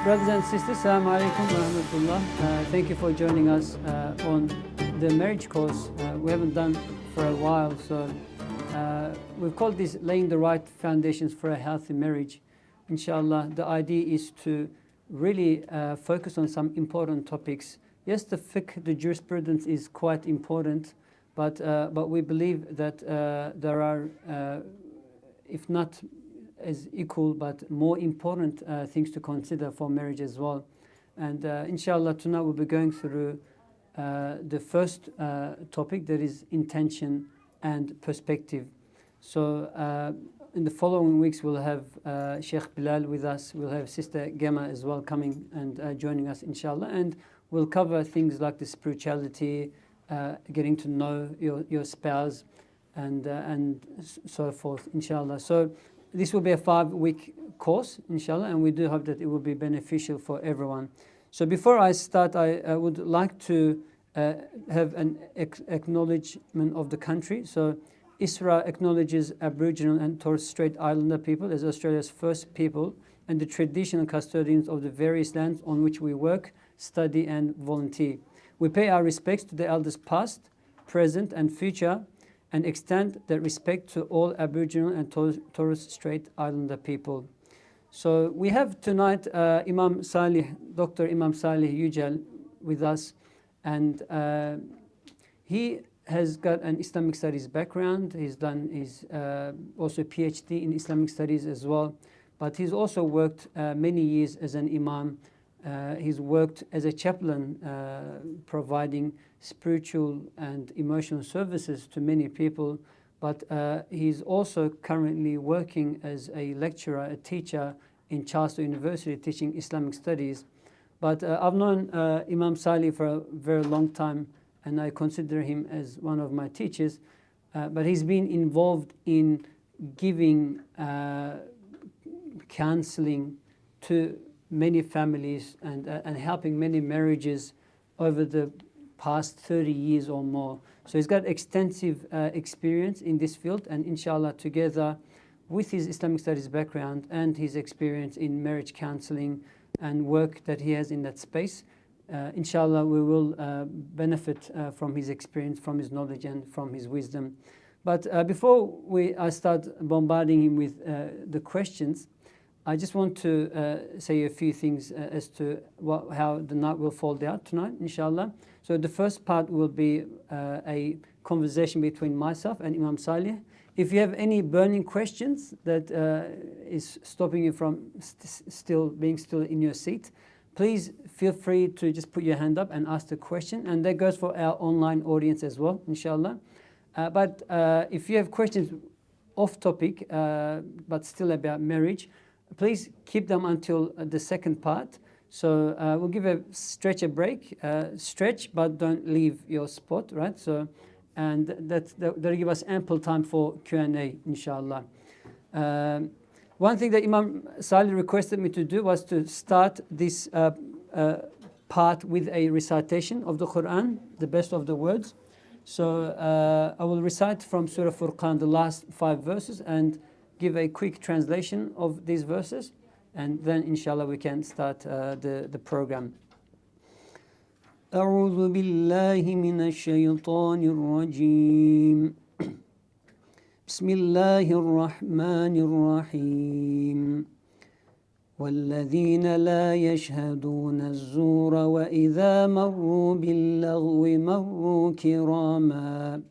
Brothers and sisters, Assalamu alaikum wa rahmatullah. Thank you for joining us on the marriage course. We haven't done for a while, so we've called this laying the right foundations for a healthy marriage. Inshallah, the idea is to really focus on some important topics. Yes, the fiqh, the jurisprudence is quite important, but we believe that there are, if not as equal but more important things to consider for marriage as well. And inshallah tonight we'll be going through the first topic, that is intention and perspective. So in the following weeks we'll have Sheikh Bilal with us, we'll have Sister Gemma as well coming and joining us inshallah, and we'll cover things like the spirituality, getting to know your spouse and so forth inshallah. So this will be a 5-week course, inshallah, and we do hope that it will be beneficial for everyone. So before I start, I would like to have an acknowledgement of the country. So ISRA acknowledges Aboriginal and Torres Strait Islander people as Australia's first people and the traditional custodians of the various lands on which we work, study and volunteer. We pay our respects to the elders past, present and future, and extend that respect to all Aboriginal and Torres Strait Islander people. So we have tonight Imam Salih, Dr. Imam Salih Yucel with us, and he has got an Islamic studies background. He's done his also PhD in Islamic studies as well, but he's also worked many years as an imam. He's worked as a chaplain, providing spiritual and emotional services to many people, but he's also currently working as a lecturer, a teacher in Charleston University, teaching Islamic studies. But I've known Imam Salih for a very long time, and I consider him as one of my teachers, but he's been involved in giving counseling to many families and helping many marriages over the past 30 years or more. So he's got extensive experience in this field, and inshallah together with his Islamic studies background and his experience in marriage counseling and work that he has in that space, inshallah we will benefit from his experience, from his knowledge and from his wisdom. But before I start bombarding him with the questions, I just want to say a few things as to how the night will fold out tonight, inshallah. So the first part will be a conversation between myself and Imam Salih. If you have any burning questions that is stopping you from still in your seat, please feel free to just put your hand up and ask the question. And that goes for our online audience as well, inshallah. But if you have questions off topic, but still about marriage, please keep them until the second part. So we'll give a break, stretch, but don't leave your spot, right? So, and that'll give us ample time for Q&A, inshallah. One thing that Imam Salih requested me to do was to start this part with a recitation of the Quran, the best of the words. So I will recite from Surah Furqan the last 5 verses and give a quick translation of these verses, and then inshallah we can start the program. أعوذ بالله من الشيطان الرجيم بسم الله الرحمن الرحيم والذين لا يشهدون الزور وإذا مروا باللغو مروا كراما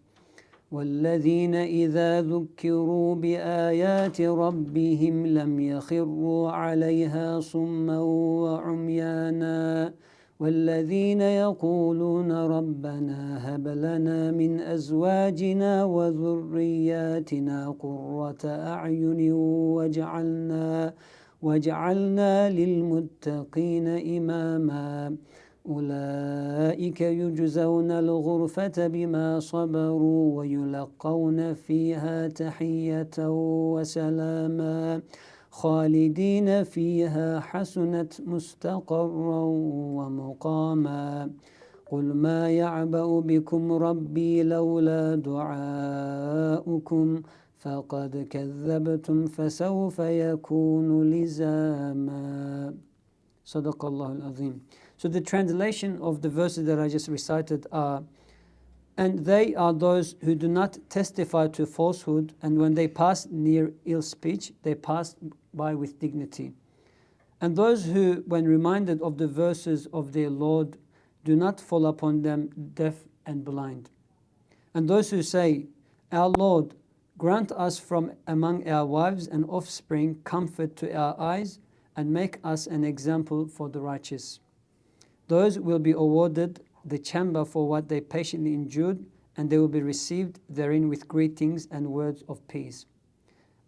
والذين إذا ذكروا بآيات ربهم لم يخروا عليها صما وعميانا والذين يقولون ربنا هب لنا من أزواجنا وذرياتنا قرة أعين واجعلنا للمتقين إماما أولئك يجزون الغرفة بما صبروا ويلقون فيها تحية وسلاما خالدين فيها حسنت مستقرا ومقاما قل ما يعبأ بكم ربي لولا دعاؤكم فقد كذبتم فسوف يكون لزاما. Sadaqallahu al-Azim. So the translation of the verses that I just recited are, and they are those who do not testify to falsehood, and when they pass near ill speech, they pass by with dignity. And those who, when reminded of the verses of their Lord, do not fall upon them deaf and blind. And those who say, Our Lord, grant us from among our wives and offspring comfort to our eyes, and make us an example for the righteous. Those will be awarded the chamber for what they patiently endured, and they will be received therein with greetings and words of peace,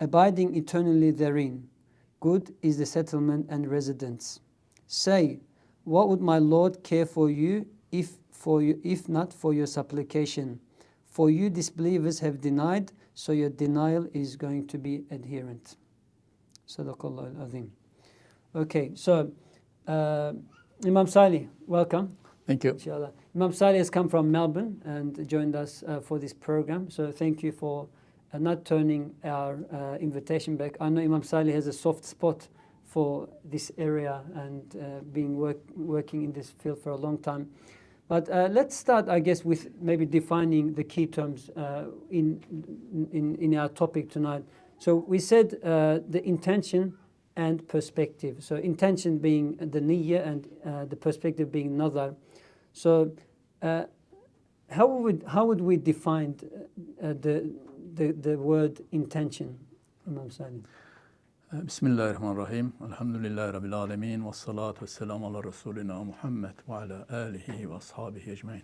abiding eternally therein. Good is the settlement and residence. Say, what would my Lord care for you if not for your supplication? For you disbelievers have denied, so your denial is going to be adherent. Sadaqallahu al-Azim. Okay, so Imam Salih, welcome. Thank you. Inshallah. Imam Salih has come from Melbourne and joined us for this program. So thank you for not turning our invitation back. I know Imam Salih has a soft spot for this area and being working in this field for a long time. But let's start, I guess, with maybe defining the key terms in our topic tonight. So we said the intention and perspective. So intention being the niyyah and the perspective being nazar. So how would we define the word intention, Imam Salih? Bismillahir Rahmanir Rahim. Alhamdulillahi Rabbil Alameen. Wassalatu wassalamu ala Rasulina Muhammad wa ala alihi wa ashabihi ajma'in.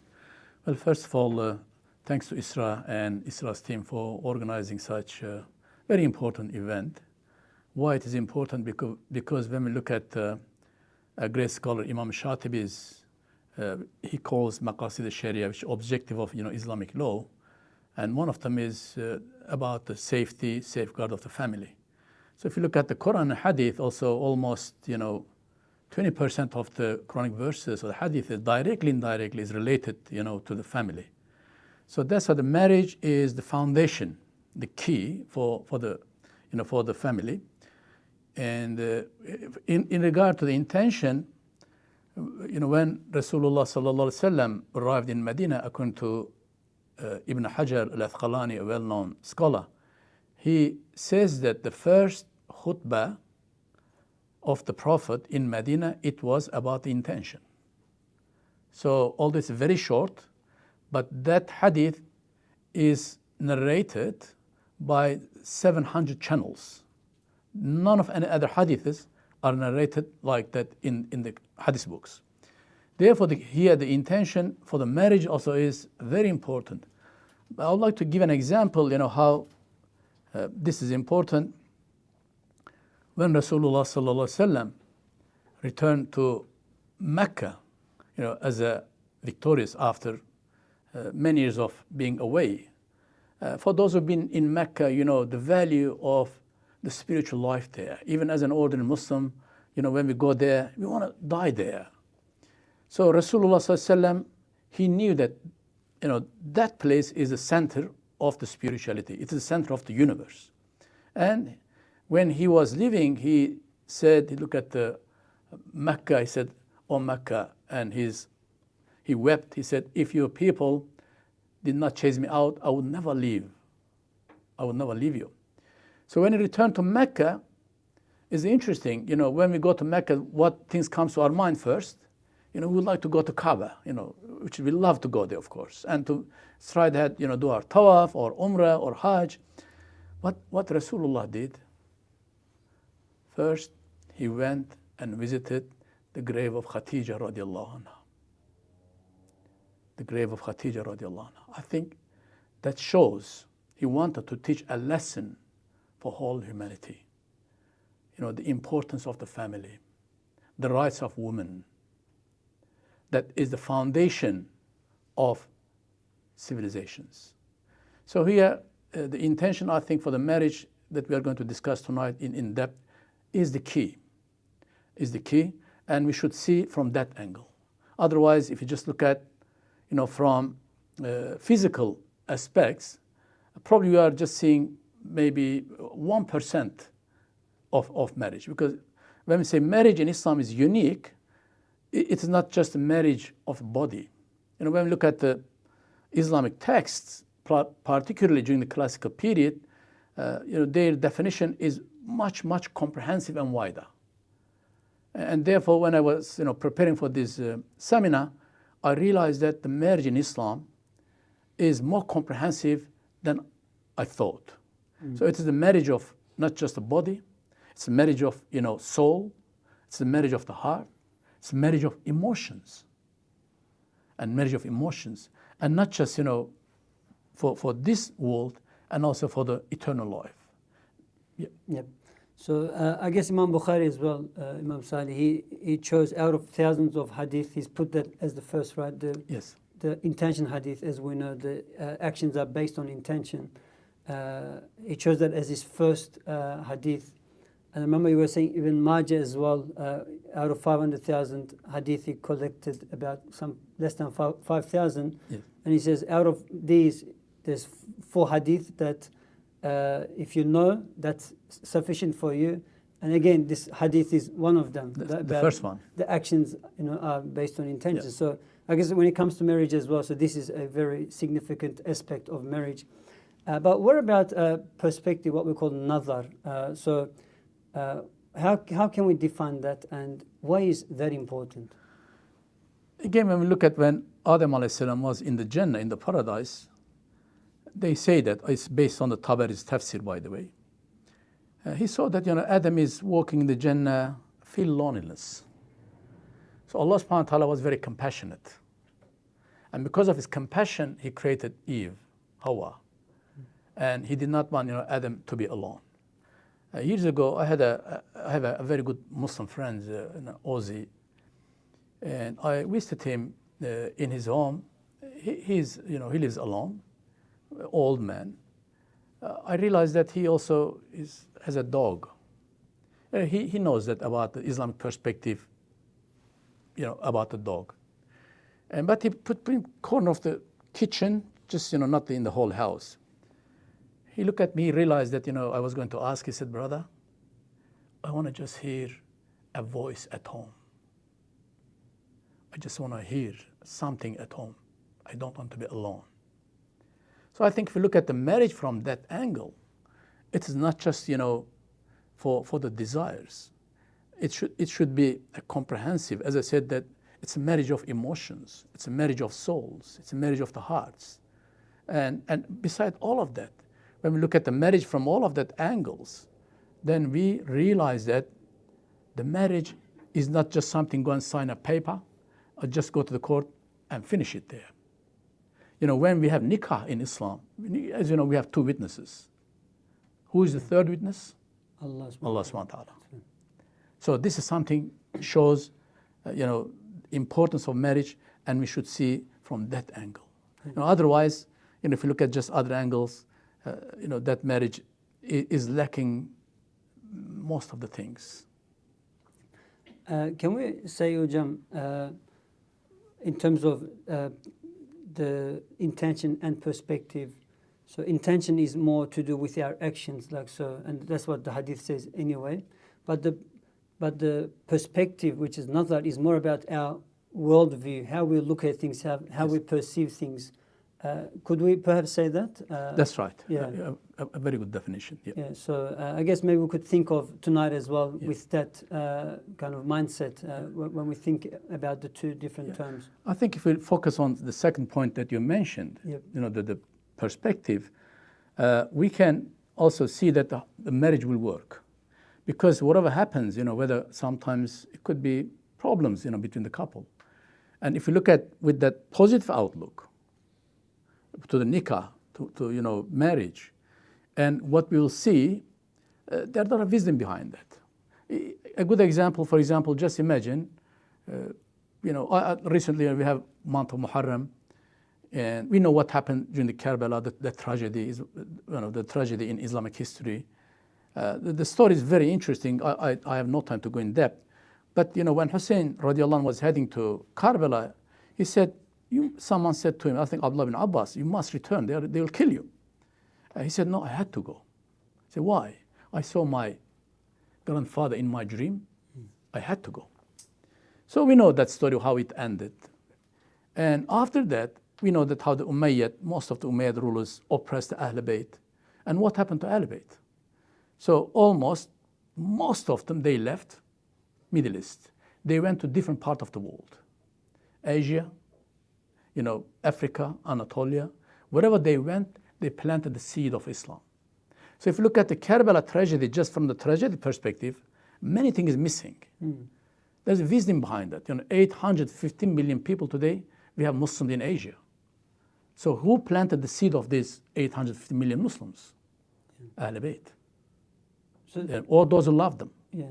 Well, first of all, thanks to ISRA and ISRA's team for organizing such a very important event. Why it is important? Because when we look at a great scholar, Imam Shatibi's, he calls Maqasid al-Sharia, which is objective of Islamic law, and one of them is about the safeguard of the family. So if you look at the Quran and Hadith, also almost 20% of the Quranic verses or the Hadith is directly, indirectly is related to the family. So that's why the marriage is the foundation, the key for the family. And in regard to the intention, when Rasulullah sallallahu alaihi wasallam arrived in Medina, according to Ibn Hajar al-Asqalani, a well-known scholar, he says that the first khutbah of the Prophet in Medina, it was about the intention. So all this is very short, but that hadith is narrated by 700 channels. None of any other hadiths are narrated like that in the hadith books. Therefore, here the intention for the marriage also is very important. I would like to give an example, how this is important. When Rasulullah sallallahu alaihi wasallam returned to Mecca, as a victorious after many years of being away. For those who've been in Mecca, the value of the spiritual life there. Even as an ordinary Muslim, when we go there, we want to die there. So Rasulullah sallallahu alaihi wasallam, he knew that, that place is the center of the spirituality. It is the center of the universe. And when he was leaving, he said, he looked at the Mecca, he said, "O Mecca," and he wept. He said, "If your people did not chase me out, I would never leave. I would never leave you." So when he returned to Mecca, it's interesting, when we go to Mecca, what things comes to our mind first? We would like to go to Kaaba, which we love to go there, of course, and to try that, do our tawaf or umrah or hajj. What Rasulullah did, first, he went and visited the grave of Khadija radiallahu anha. The grave of Khadija radiallahu anha. I think that shows he wanted to teach a lesson for whole humanity. The importance of the family, the rights of women. That is the foundation of civilizations. So here, the intention, I think, for the marriage that we are going to discuss tonight in depth is the key. And we should see from that angle. Otherwise, if you just look at, from physical aspects, probably we are just seeing maybe 1% of marriage. Because when we say marriage in Islam is unique, it is not just a marriage of body. When we look at the Islamic texts, particularly during the classical period, their definition is much, much comprehensive and wider. And therefore, when I was preparing for this seminar, I realized that the marriage in Islam is more comprehensive than I thought. So it is the marriage of not just the body, it's a marriage of soul, it's a marriage of the heart, it's a marriage of emotions, and marriage of emotions, and not just for this world, and also for the eternal life. Yep. So I guess Imam Bukhari as well, Imam Salih, he chose out of thousands of hadith, he's put that as the first, right? Yes. The intention hadith, as we know, the actions are based on intention. He chose that as his first hadith. And I remember you were saying even Majah as well, out of 500,000 hadith, he collected about some less than 5,000. Yes. And he says out of these, there's 4 hadith that if you know, that's sufficient for you. And again, this hadith is one of them. The first one. The actions are based on intention. Yeah. So I guess when it comes to marriage as well, so this is a very significant aspect of marriage. But what about perspective, what we call nazar? How can we define that, and why is that important? Again, when we look at when Adam a.s. was in the Jannah, in the paradise, they say that it's based on the Tabari's tafsir, by the way. He saw that Adam is walking in the Jannah, feel loneliness. So Allah subhanahu wa ta'ala was very compassionate. And because of his compassion, he created Eve, Hawa. And he did not want Adam to be alone. Years ago, I have a very good Muslim friend, Aussie, and I visited him in his home. He lives alone, old man. I realized that he also has a dog. He knows that about the Islamic perspective, about the dog. But he put in corner of the kitchen, just not in the whole house. He looked at me, realized that I was going to ask. He said, "Brother, I want to just hear a voice at home. I just want to hear something at home. I don't want to be alone." So I think if you look at the marriage from that angle, it is not just for the desires. It should be a comprehensive. As I said, that it's a marriage of emotions. It's a marriage of souls. It's a marriage of the hearts. And beside all of that, when we look at the marriage from all of that angles, then we realize that the marriage is not just something go and sign a paper or just go to the court and finish it there. When we have nikah in Islam, as you know, we have 2 witnesses. Who is the third witness? Allah subhanahu wa ta'ala. So this is something shows, importance of marriage, and we should see from that angle. Otherwise, if you look at just other angles, that marriage is lacking most of the things. Can we say, Ujam, in terms of the intention and perspective, so intention is more to do with our actions, like so, and that's what the hadith says anyway. But the perspective, which is nazar, is more about our worldview, how we look at things, how Yes. we perceive things. Could we perhaps say that? That's right. Yeah. A very good definition. Yeah. Yeah. So I guess maybe we could think of tonight as well with that kind of mindset when we think about the 2 different terms. I think if we focus on the second point that you mentioned, Yep. The perspective, we can also see that the marriage will work. Because whatever happens, whether sometimes it could be problems, between the couple. And if you look at with that positive outlook to the nikah, to marriage, and what we will see, there's a lot of wisdom behind that. A good example, for example, just imagine, recently we have month of Muharram, and we know what happened during the Karbala, the tragedy is the tragedy in Islamic history. The story is very interesting. I have no time to go in depth. But when Hussein radiallahu anh was heading to Karbala, he said, someone said to him, I think Abdullah bin Abbas, you must return, they will kill you. He said, no, I had to go. He said, why? I saw my grandfather in my dream. I had to go. So we know that story, how it ended. And after that, we know that how the Umayyad, most of the Umayyad rulers oppressed the Ahl Bayt. And what happened to Ahl Bayt? So almost, most of them, they left Middle East. They went to different parts of the world. Asia, Africa, Anatolia. Wherever they went, they planted the seed of Islam. So if you look at the Karbala tragedy, just from the tragedy perspective, many things is missing. There's wisdom behind that. 815 million people today, we have Muslims in Asia. So who planted the seed of these 850 million Muslims? Ahl Bayt. So, all those who love them. Yeah.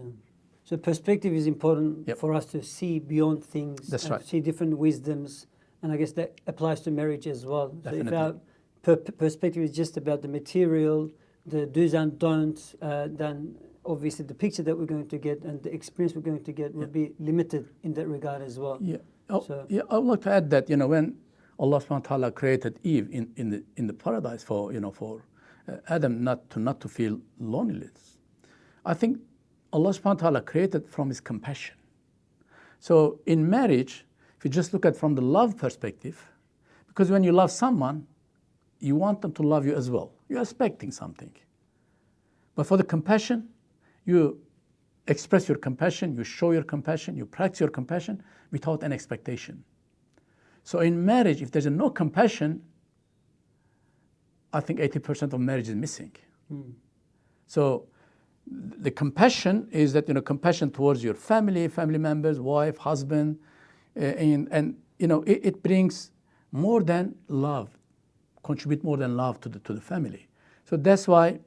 So perspective is important Yep. for us to see beyond things. That's right. See different wisdoms. And I guess that applies to marriage as well. Definitely. So if our perspective is just about the material, the do's and don'ts, then obviously the picture that we're going to get and the experience we're going to get will be limited in that regard as well. Yeah. I would like to add that when Allah subhanahu wa ta'ala created Eve in the paradise for Adam not to feel loneliness. I think Allah subhanahu wa ta'ala created from His compassion. So in marriage, if you just look at from the love perspective, because when you love someone, you want them to love you as well. You're expecting something. But for the compassion, you express your compassion, you show your compassion, you practice your compassion without an expectation. So in marriage, if there's no compassion, I think 80% of marriage is missing. So the compassion is that, compassion towards your family members, wife, husband, and it brings more than love, contribute more than love to the family. So that's why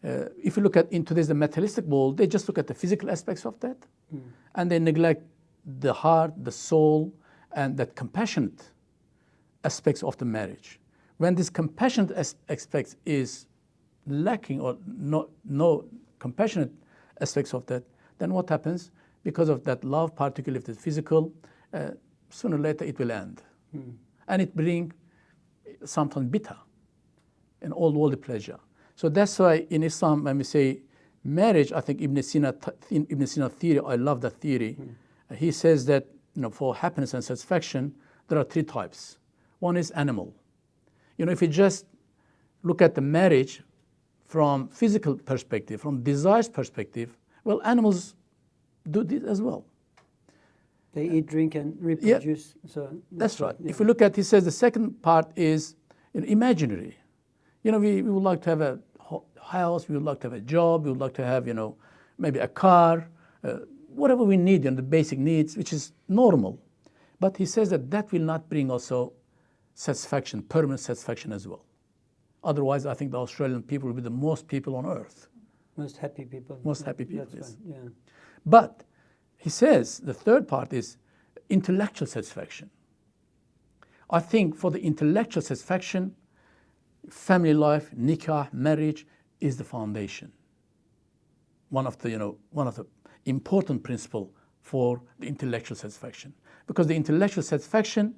if you look at in today's the materialistic world, they just look at the physical aspects of that, and they neglect the heart, the soul, and that compassionate aspects of the marriage. When this compassionate aspect is lacking or no compassionate aspects of that, then what happens? Because of that love, particularly if it's physical, sooner or later it will end. And it brings sometimes bitter and all worldly pleasure. So that's why in Islam, when we say marriage, I think Ibn Sina theory, I love that theory. He says that for happiness and satisfaction, there are three types. One is animal. If you just look at the marriage from physical perspective, from desires perspective, well, animals do this as well. They eat, drink, and reproduce. Yeah. So that's right. Yeah. If you look at, he says the second part is imaginary. We would like to have a house, we would like to have a job, we would like to have, maybe a car, whatever we need, the basic needs, which is normal. But he says that will not bring also satisfaction, permanent satisfaction as well. Otherwise, I think the Australian people will be the most people on earth. Most happy people. Most happy people, That's yes. right. Yeah. But he says the third part is intellectual satisfaction. I think for the intellectual satisfaction, family life, nikah, marriage is the foundation. One of the important principle for the intellectual satisfaction. Because the intellectual satisfaction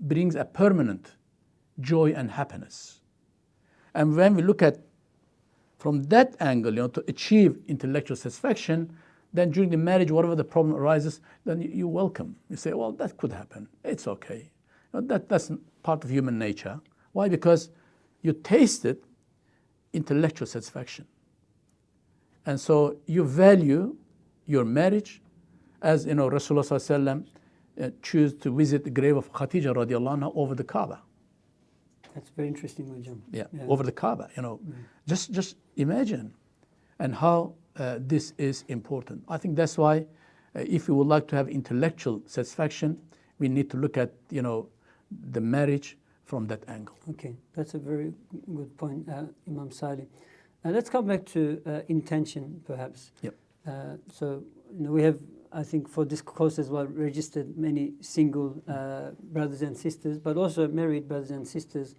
brings a permanent joy and happiness. And when we look at from that angle, to achieve intellectual satisfaction, then during the marriage, whatever the problem arises, then you welcome. You say, well, that could happen. It's okay. That's part of human nature. Why? Because you tasted intellectual satisfaction. And so you value your marriage as, Rasulullah sallallahu alaihi wasallam choose to visit the grave of Khadija radiallahu anha over the Kaaba. That's very interesting, Wajam. Yeah, over the Kaaba, Just imagine and how this is important. I think that's why if we would like to have intellectual satisfaction, we need to look at, the marriage from that angle. Okay, that's a very good point, Imam Salih. Let's come back to intention, perhaps. Yep. So, we have, I think, for this course as well, registered many single brothers and sisters, but also married brothers and sisters.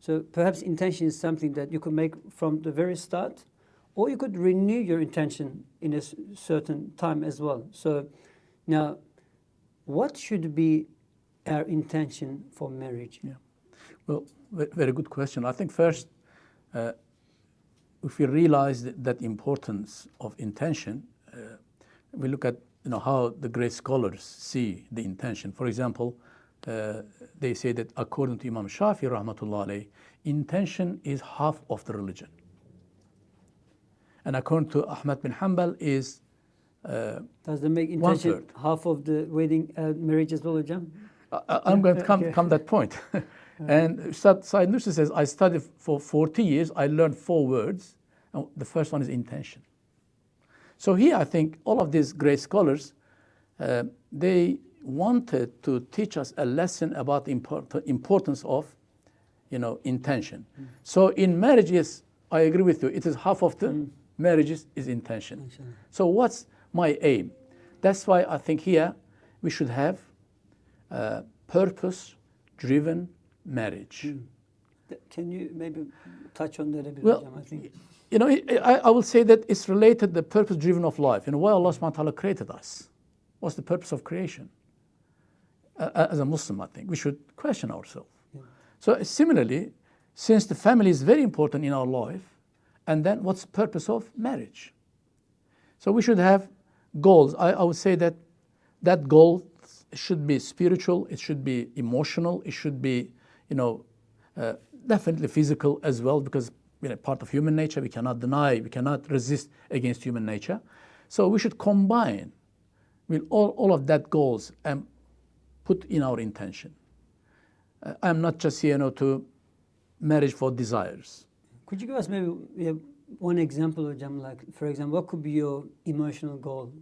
So perhaps intention is something that you could make from the very start, or you could renew your intention in a certain time as well. So now, what should be our intention for marriage? Yeah. Well, very good question. I think first, if we realize that importance of intention, we look at how the great scholars see the intention. For example, they say that according to Imam Shafi rahmatullah alayh, intention is half of the religion. And according to Ahmad bin Hanbal is does that make intention half of the wedding marriage as well, Hajam? I'm going to come to that point. And Ustad Said Nursi says, I studied for 40 years, I learned 4 words. And the first one is intention. So here I think all of these great scholars, they wanted to teach us a lesson about the importance of, intention. So in marriage, yes, I agree with you. It is half of the marriages is intention. So what's my aim? That's why I think here we should have purpose-driven marriage. Can you maybe touch on that a bit? Well, I think. I will say that it's related to the purpose-driven of life. Why Allah subhanahu wa ta'ala created us? What's the purpose of creation? As a Muslim, I think we should question ourselves. Yeah. So similarly, since the family is very important in our life, and then what's the purpose of marriage? So we should have goals. I would say that goal should be spiritual, it should be emotional, it should be, definitely physical as well, because part of human nature, we cannot deny, we cannot resist against human nature. So we should combine with all of that goals and put in our intention. I'm not just here to marriage for desires. Could you give us maybe one example, Hajam, like for example, what could be your emotional goal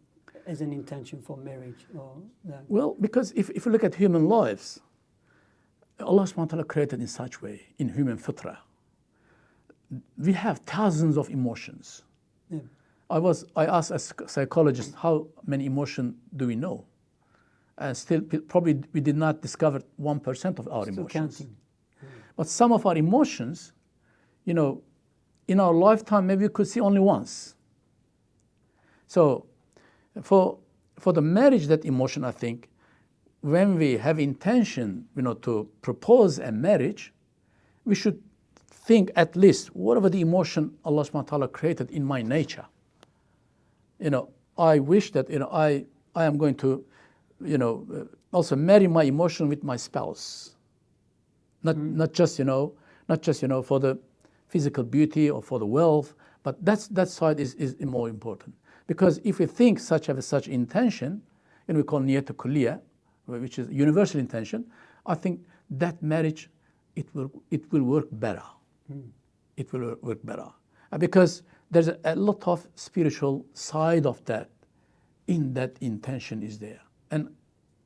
as an intention for marriage? Or that? Well, because if you look at human lives, Allah subhanahu wa ta'ala created in such way, in human fitrah. We have thousands of emotions. Yeah. I asked a psychologist, how many emotions do we know? And still, probably we did not discover 1% of our emotions. Counting. But some of our emotions, in our lifetime, maybe we could see only once. So, for the marriage, that emotion, I think, when we have intention, to propose a marriage, we should think at least whatever the emotion Allah subhanahu wa ta'ala created in my nature. I wish that I am going to also marry my emotion with my spouse. Not just for the physical beauty or for the wealth, but that side is more important. Because if we think such intention, and we call niyat kulliyah, which is universal intention, I think that marriage it will work better. It will work better. Because there's a lot of spiritual side of that in that intention is there. And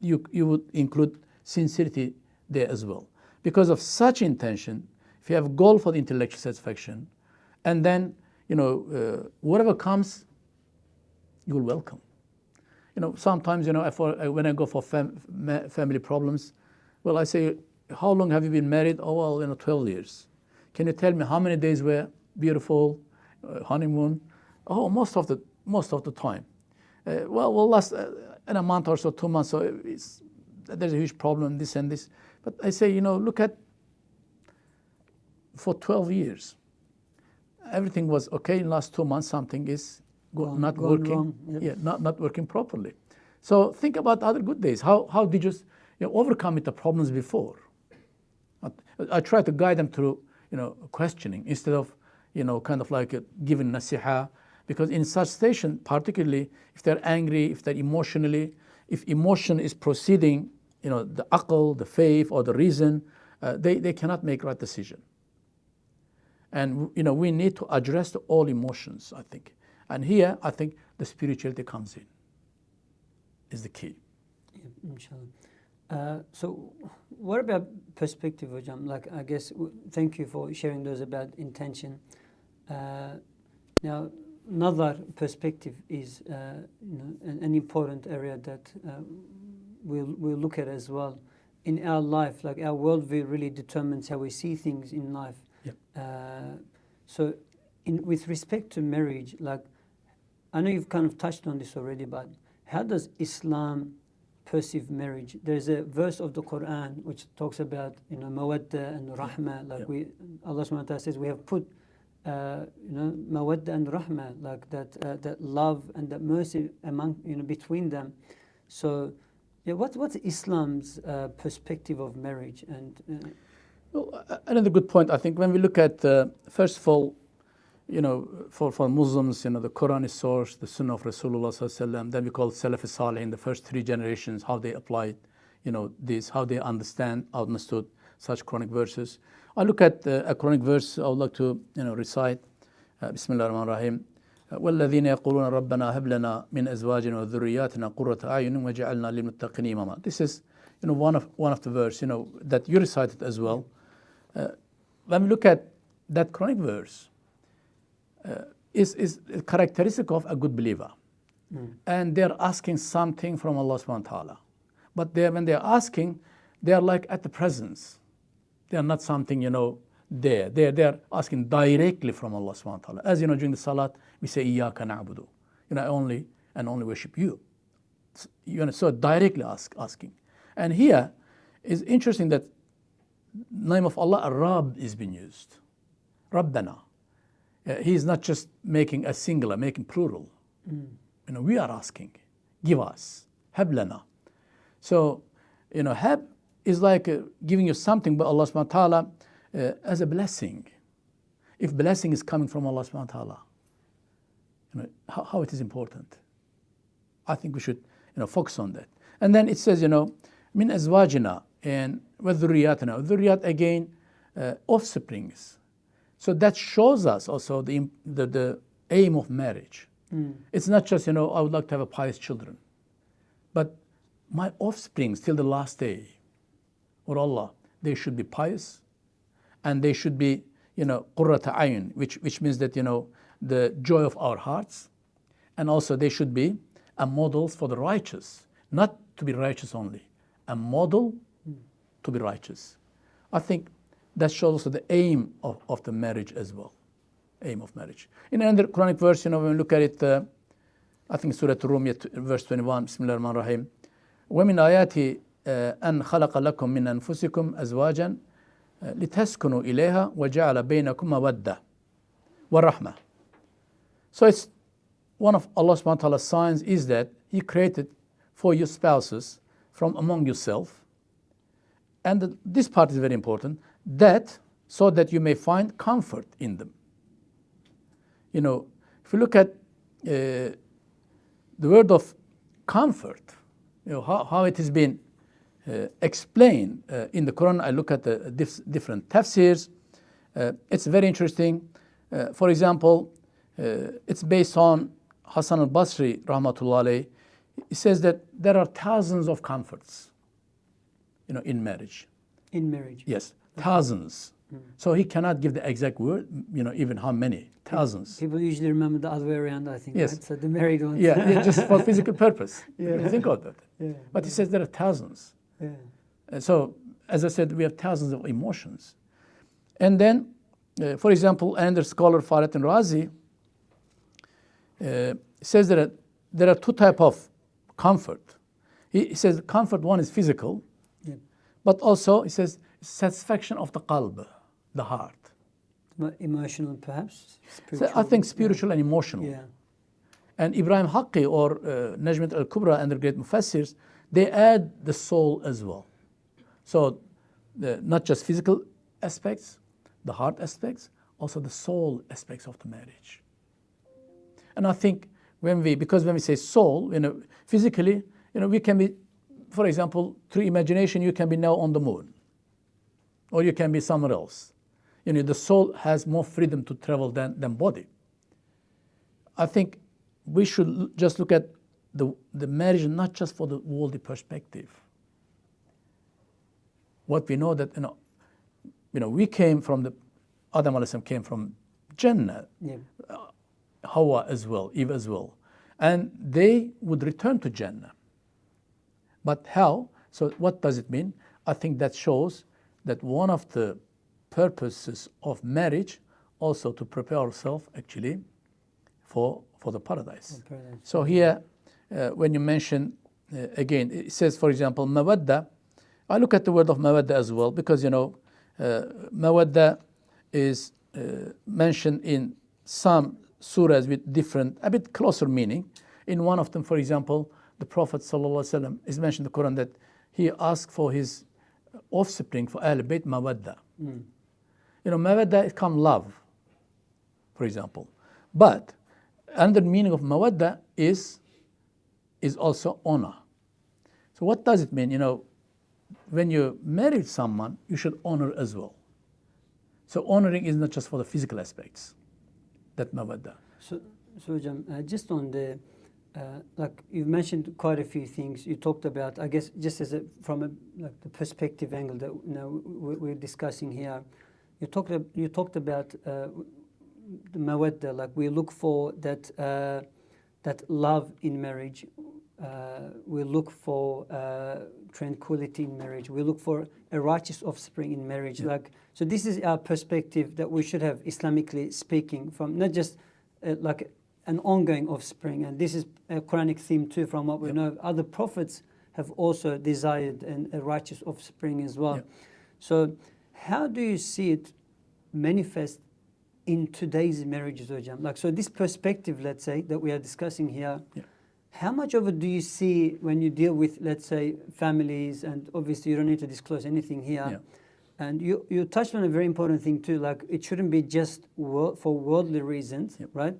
you would include sincerity there as well. Because of such intention, if you have a goal for the intellectual satisfaction, and then, whatever comes, you will welcome. Sometimes, when I go for family problems, well, I say, how long have you been married? Oh, well, 12 years. Can you tell me how many days were beautiful, honeymoon? Oh, most of the time. Well, last in a month or so, 2 months, so there's a huge problem, this and this. But I say, look at, for 12 years, everything was okay. In the last 2 months, something is not working. Wrong. Yep. Yeah, not working properly. So think about other good days. How did you overcome the problems before? I try to guide them through questioning instead of kind of like giving nasiha, because in such station, particularly if they're angry, if they're if emotion is proceeding, the aql, the faith, or the reason, they cannot make right decision. And we need to address all emotions, I think. And here, I think the spirituality comes in, is the key. Yeah, inshallah. So what about perspective, Hajam? Like, I guess, thank you for sharing those about intention. Now, another perspective is an important area that we'll look at as well. In our life, like our worldview really determines how we see things in life. Yep. So with respect to marriage, like, I know you've kind of touched on this already, but how does Islam perceive marriage? There's a verse of the Quran which talks about mawadda and rahmah. Like Allah subhanahu wa ta'ala says, we have put mawadda and rahma, like that love and that mercy among between them. So, yeah, what's Islam's perspective of marriage? And Well, another good point. I think when we look at first of all, for Muslims, the Quran is source, the Sunnah of Rasulullah Sallallahu Alaihi Wasallam. Then we call Salih Salih in the first 3 generations, how they applied, this, how they understood such Quranic verses. I look at a Quranic verse I would like to, recite. Bismillah ar-Rahman ar-Rahim. وَالَّذِينَ يَقُولُونَ رَبَّنَا هَبْ لَنَا مِنْ أَزْوَاجِنَا وَذُرِّيَّاتِنَا قُرَّةَ أَعْيُنٍ وَجَعَلْنَا لِلْمُتَّقِينَ إِمَامًا. This is, one of the verse, that you recited as well. When we look at that Quranic verse, is a characteristic of a good believer. And they're asking something from Allah subhanahu wa ta'ala. But when they're asking, they are like at the presence. They are not something, there. They're asking directly from Allah subhanahu wa ta'ala. As during the salat, we say, Iyaka na'budu. Only worship you. So directly asking. And here is interesting that name of Allah, Ar-Rab, is being used. Rabbana. He is not just making a singular, making plural. We are asking, give us, hab lana. So, hab is like giving you something by Allah subhanahu wa ta'ala as a blessing. If blessing is coming from Allah subhanahu wa ta'ala, how it is important. I think we should, focus on that. And then it says, min azwajina and وَذُرِّيَّاتِنَا. Dhurriyat again, offsprings. So that shows us also the aim of marriage. It's not just, I would like to have a pious children. But my offsprings till the last day, or Allah, they should be pious, and they should be, qurrata ayun, which means that, the joy of our hearts, and also they should be a models for the righteous, not to be righteous only, a model to be righteous. I think that shows also the aim of the marriage as well. Aim of marriage. In another Quranic verse, when we look at it, I think Surah Rum, verse 21, Bismillah ar-Rahman ar-Rahim. وَمِنْ آيَاتِ أَنْ خَلَقَ لَكُم مِّنْ أَنفُسِكُمْ أَزْوَاجًا لِتَسْكُنُوا إِلَيْهَا وَجَعَلَ بَيْنَكُمْ مَوَدَّةً وَرَحْمَةً. So it's one of Allah subhanahu wa ta'ala's signs is that He created for your spouses from among yourself. And this part is very important, that so that you may find comfort in them. If you look at the word of comfort, how it has been explained in the Quran, I look at the different tafsirs. It's very interesting. For example, it's based on Hassan al-Basri, rahmatullah alayh. He says that there are thousands of comforts, in marriage. In marriage? Yes, thousands. So he cannot give the exact word, even how many, thousands. People usually remember the other way around, I think. Yes. Right? So the married ones. Yeah, just for physical purpose. Yeah. Think of that. Yeah. But he says there are thousands. Yeah. So, as I said, we have thousands of emotions. And then, for example, another scholar, Farid Razi, says that there are 2 types of comfort. He says comfort, one is physical, but also, he says, satisfaction of the qalb, the heart. Emotional, perhaps? So I think spiritual and emotional. Yeah. And Ibrahim Haqqi or Najmat al-Kubra and the great Mufassirs, they add the soul as well. So not just physical aspects, the heart aspects, also the soul aspects of the marriage. And I think because when we say soul, physically, we can be, for example, through imagination, you can be now on the moon, or you can be somewhere else. The soul has more freedom to travel than body. I think we should just look at the marriage not just for the worldly perspective. What we know that, we came from Adam alayhi salam came from Jannah, Hawa as well, Eve as well. And they would return to Jannah. But how? So what does it mean? I think that shows that one of the purposes of marriage also to prepare ourselves actually for the paradise. So here, when you mention, again, it says, for example, mawadda. I look at the word of mawadda as well because, mawadda is mentioned in some surahs with different, a bit closer meaning. In one of them, for example, the Prophet ﷺ is mentioned in the Quran that he asked for his offspring, for Ahl Bayt, mawadda. You know, mawadda, it comes love, for example. But another meaning of mawadda is also honor. So what does it mean? You know, when you marry someone, you should honor as well. So honoring is not just for the physical aspects, that mawadda. So just on the, like you've mentioned quite a few things. You talked about, I guess, just as from like the perspective angle that we're discussing here. You talked about the mawadda, like we look for that love in marriage. We look for tranquility in marriage. We look for a righteous offspring in marriage. Yeah. Like, so this is our perspective that we should have, Islamically speaking, from not just like an ongoing offspring. And this is a Quranic theme too, from what we know. Other prophets have also desired a righteous offspring as well. So how do you see it manifest in today's marriages, Hojam? Like, so this perspective, let's say, that we are discussing here, how much of it do you see when you deal with, let's say, families? And obviously you don't need to disclose anything here. And you touched on a very important thing too, like it shouldn't be just for worldly reasons, right?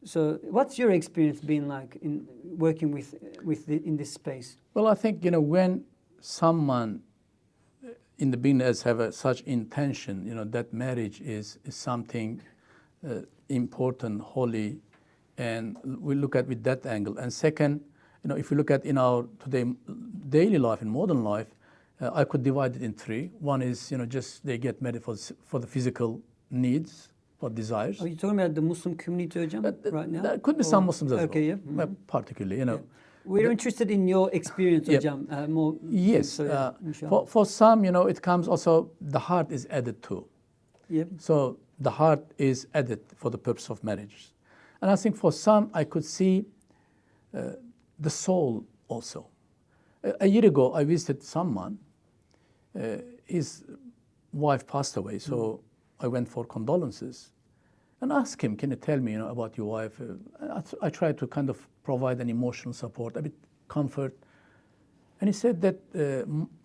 So what's your experience been like in working in this space? Well, I think, you know, when someone in the beginners have such intention, you know, that marriage is something important, holy, and we look at with that angle. And second, you know, if you look at in our today daily life, in modern life, I could divide it in three. One is, you know, just they get married for the physical needs, for desires. Are you talking about the Muslim community, right now? There could be some Muslims as well. Well, particularly, you know. We're interested in your experience, more. Yes, for some, you know, it comes also, the heart is added too. So the heart is added for the purpose of marriage. And I think for some, I could see the soul also. A year ago, I visited someone. His wife passed away, so I went for condolences and asked him, "Can you tell me, you know, about your wife?" I tried to kind of provide an emotional support, a bit comfort. And he said that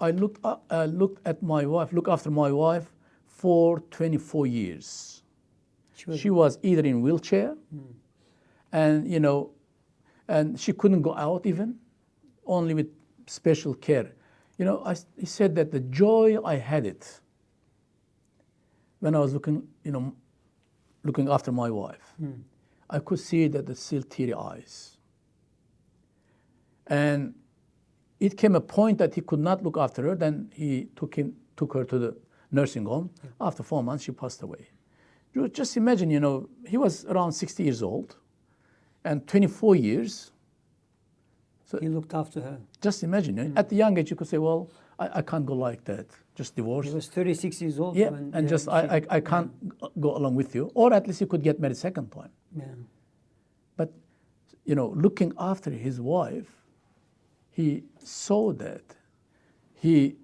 I looked after my wife for 24 years. She was either in wheelchair, and you know, and she couldn't go out even, only with special care. You know, he said that the joy I had it when I was looking after my wife, I could see that the still teary eyes. And it came a point that he could not look after her. Then he took her to the nursing home. After 4 months, she passed away. You just imagine, you know, he was around 60 years old, and 24 years. So he looked after her. Just imagine, at the young age, you could say, well, I can't go like that, just divorce. He was 36 years old. And just, I can't go along with you. Or at least he could get married second time. But, you know, looking after his wife, he saw that he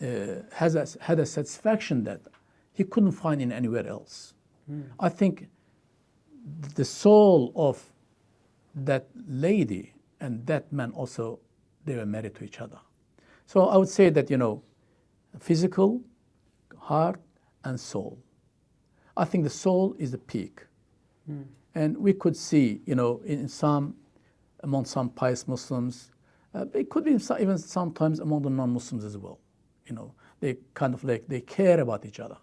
had a satisfaction that he couldn't find in anywhere else. I think the soul of that lady and that man also, they were married to each other. So I would say that, you know, physical, heart, and soul. I think the soul is the peak. And we could see, you know, among some pious Muslims, it could be even sometimes among the non-Muslims as well. You know, they kind of like, they care about each other.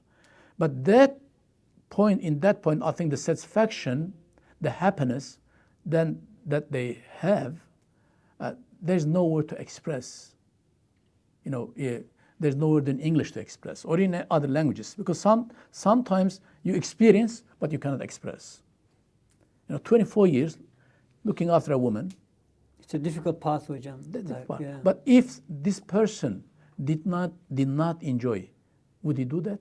But in that point, I think the satisfaction, the happiness then that they have, there's no word to express. You know, there's no word in English to express or in other languages, because sometimes you experience but you cannot express. You know, 24 years looking after a woman. It's a difficult pathway, John. But if this person did not enjoy, would he do that?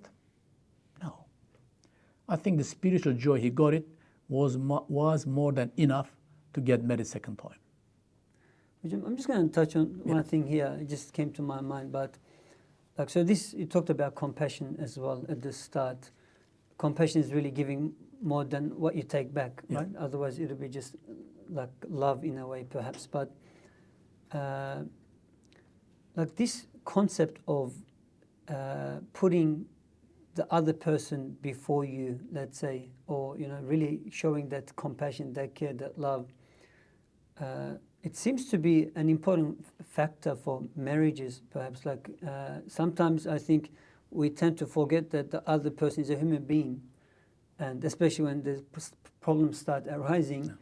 No. I think the spiritual joy he got it was more than enough to get married second time. I'm just going to touch on one thing here. It just came to my mind, but like, so this, you talked about compassion as well at the start. compassion is really giving more than what you take back, Yeah. right? Otherwise, it'll be just like love in a way, perhaps. But like this concept of putting the other person before you, let's say, or really showing that compassion, that care, that love. It seems to be an important factor for marriages, perhaps. Like sometimes I think we tend to forget that the other person is a human being, and especially when the problems start arising.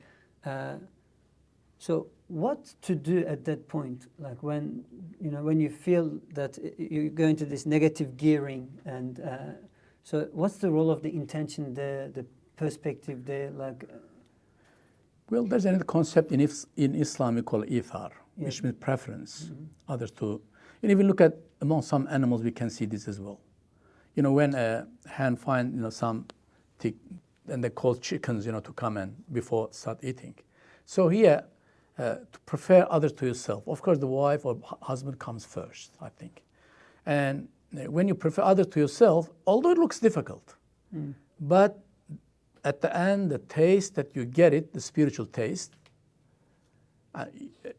So what to do at that point? Like when you feel that you go into this negative gearing, and so what's the role of the intention there, the perspective there, like? Well, there's another concept in Islam we call ithar, Yeah. which means preference, others to. And if you look at among some animals, we can see this as well. When a hen finds some tick, and they call chickens, to come in before start eating. So here, to prefer others to yourself. Of course, the wife or husband comes first, I think. And when you prefer others to yourself, although it looks difficult, but at the end, the taste that you get the spiritual taste,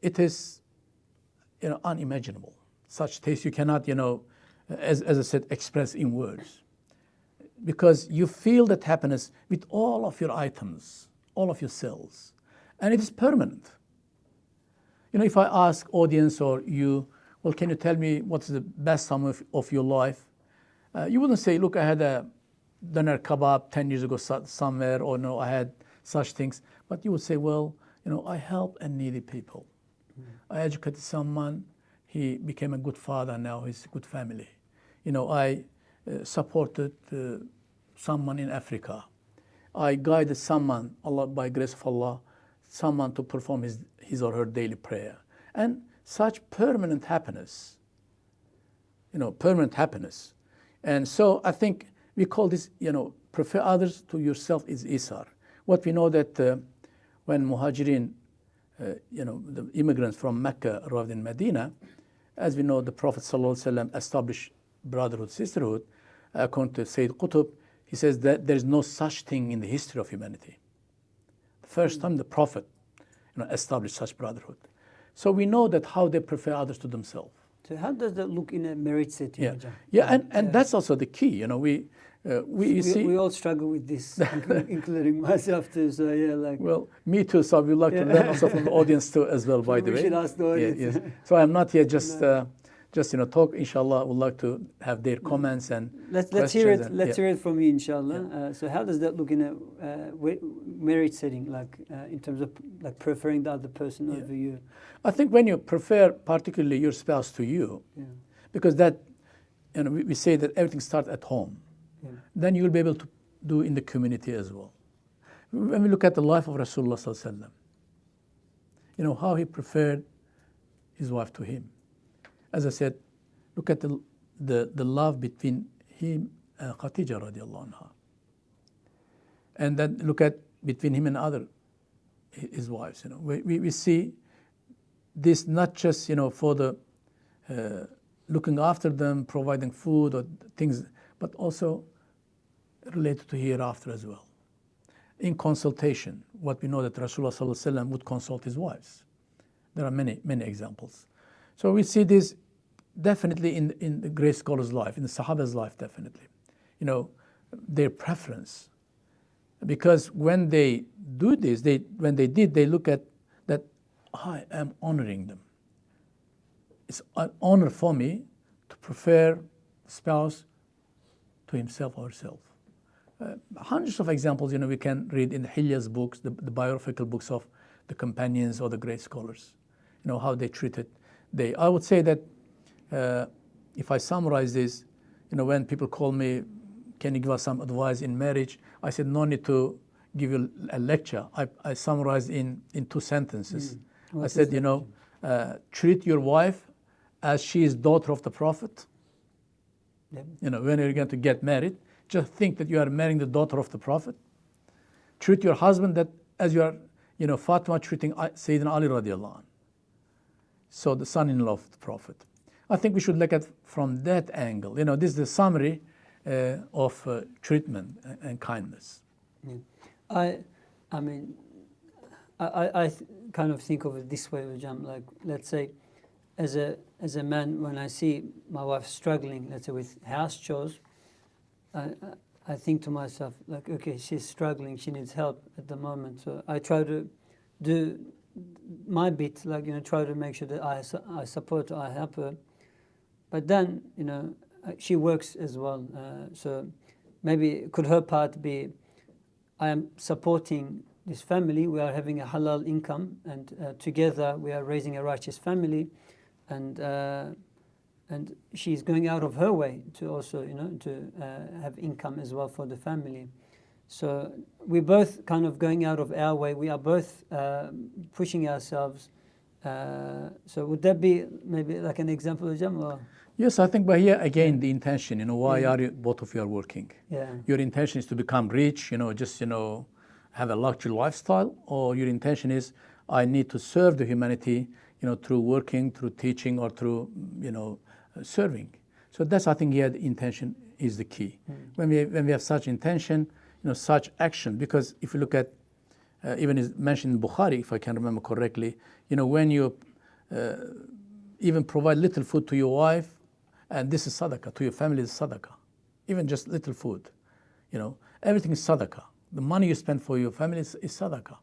it is, unimaginable. Such taste you cannot, as I said, express in words. Because you feel that happiness with all of your items, all of your cells. And it is permanent. If I ask audience or you, well, can you tell me what's the best time of your life? You wouldn't say, look, I had a doner kebab 10 years ago somewhere, or no, I had such things. But you would say, well, I help needy people. I educated someone, he became a good father, now he's a good family. I supported someone in Africa. I guided someone, Allah, by grace of Allah, someone to perform his or her daily prayer. And such permanent happiness, permanent happiness. And so I think we call this, prefer others to yourself is isar. What we know that when Muhajirin, the immigrants from Mecca arrived in Medina, as we know, the Prophet ﷺ established brotherhood, sisterhood. According to Sayyid Qutb, he says that there is no such thing in the history of humanity. The first time the Prophet, established such brotherhood. So we know that how they prefer others to themselves. So how does that look in a marriage setting? And that's also the key. We all struggle with this, including myself too. So Well, me too. So we like to learn also from the audience too, as well. By the way, we should ask the audience. Yes. So I'm not here just talk. Inshallah, I would like to have their comments and let's hear it. Let's hear it from you, inshallah. So how does that look in a marriage setting, like in terms of like preferring the other person over you? I think when you prefer particularly your spouse to you, because that, we say that everything starts at home. Then you will be able to do in the community as well. When we look at the life of Rasulullah sallallahu alaihi wasallam, how he preferred his wife to him. As I said, look at the love between him and Khadija radiallahu anha. And then look at between him and his wives. We see this not just for the looking after them, providing food or things, but also related to hereafter as well. In consultation, what we know that Rasulullah sallallahu alaihi wasallam would consult his wives. There are many examples. So we see this definitely in the great scholar's life, in the Sahaba's life, definitely. Their preference. Because when they do this, they look at that I am honoring them. It's an honor for me to prefer spouse to himself or herself. Hundreds of examples, we can read in the Hilya's books, the biographical books of the companions or the great scholars, how they treated. I would say that if I summarize this, when people call me, can you give us some advice in marriage? I said, no need to give you a lecture. I summarized in 2 sentences. I said, treat your wife as she is daughter of the Prophet. When you're going to get married, just think that you are marrying the daughter of the Prophet. Treat your husband that as you are, Fatima treating Sayyidina Ali radiallahu anh. So the son-in-law of the Prophet. I think we should look at from that angle. This is the summary, of treatment and kindness. Yeah. I mean, I kind of think of it this way, Hujam, like, let's say, as a man, when I see my wife struggling, let's say, with house chores, I think to myself, like, okay, she's struggling, she needs help at the moment. So I try to do my bit, like, try to make sure that I support her, I help her. But then, she works as well. So maybe could her part be, I am supporting this family, we are having a halal income, and together we are raising a righteous family, and she's going out of her way to also, to have income as well for the family. So we're both kind of going out of our way. We are both pushing ourselves. So would that be maybe like an example, Hujam, or? Yes, I think, but here again, the intention, why are you, both of you are working? Yeah. Your intention is to become rich, just, have a luxury lifestyle, or your intention is, I need to serve the humanity, through working, through teaching, or through, serving. So that's, I think, here the intention is the key. When we have such intention, such action, because if you look at, even is mentioned in Bukhari, if I can remember correctly, when you even provide little food to your wife, and this is sadaqah, to your family is sadaqah, even just little food, everything is sadaqah. The money you spend for your family is sadaqah.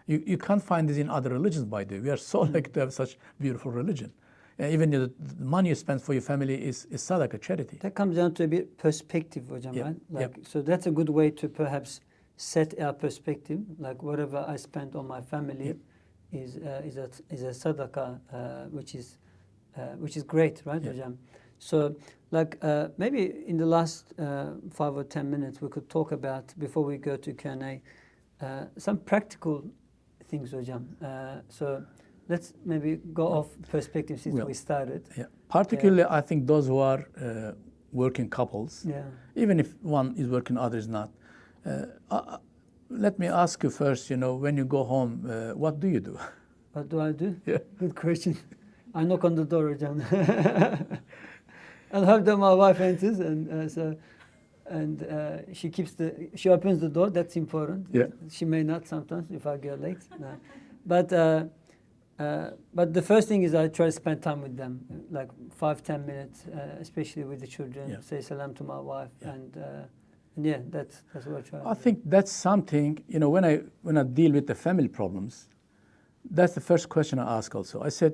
You can't find this in other religions, by the way. We are so lucky to have such beautiful religion. Even the money you spend for your family is sadaqah, charity. That comes down to a bit perspective, Hujam, Yep. right? Like, Yep. So that's a good way to perhaps set our perspective. Like, whatever I spend on my family is a sadaqah, which is great, right, Hujam? So, like, maybe in the last 5 or 10 minutes, we could talk about, before we go to Q&A, some practical things, Hujam. So let's maybe go off perspective since we started. Yeah. Particularly, I think those who are working couples, even if one is working, other is not. Let me ask you first, when you go home, what do you do? What do I do? Yeah. Good question. I knock on the door, Hujam. I'll hope that my wife enters, and she opens the door. That's important. Yeah. She may not sometimes if I get late. No. But the first thing is I try to spend time with them, like 5-10 minutes, especially with the children. Yeah. Say salam to my wife, and that's what I try. I think that's something, when I deal with the family problems, that's the first question I ask also. I said,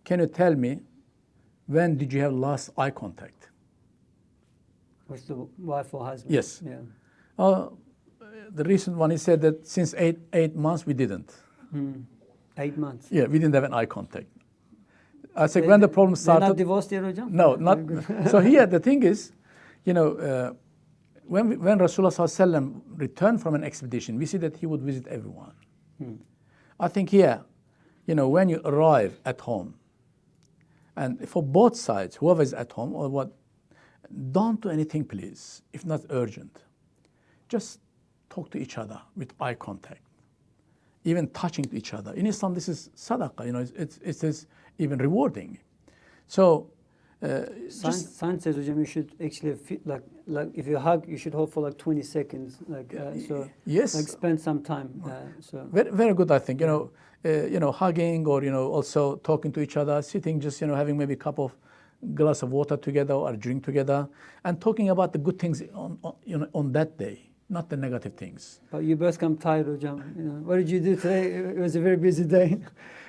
can you tell me, when did you have last eye contact? With the wife or husband? Yes. Yeah. The recent one, he said that since eight months, we didn't. 8 months. Yeah, we didn't have an eye contact. I said, when the problem started... They're not divorced yet, Hujam? No, not... So here, the thing is, when Rasulullah ﷺ returned from an expedition, we see that he would visit everyone. I think here, when you arrive at home, and for both sides, whoever is at home or what, don't do anything, please, if not urgent. Just talk to each other with eye contact, even touching to each other. In Islam, this is sadaqah, it is even rewarding. So, Science says, Hujam, you should actually feel like if you hug, you should hold for like 20 seconds, yes, like spend some time. Very, very good, I think. Hugging or also talking to each other, sitting, just having maybe a cup of glass of water together or a drink together, and talking about the good things on that day, not the negative things. But you both come tired, Hujam. What did you do today? It was a very busy day.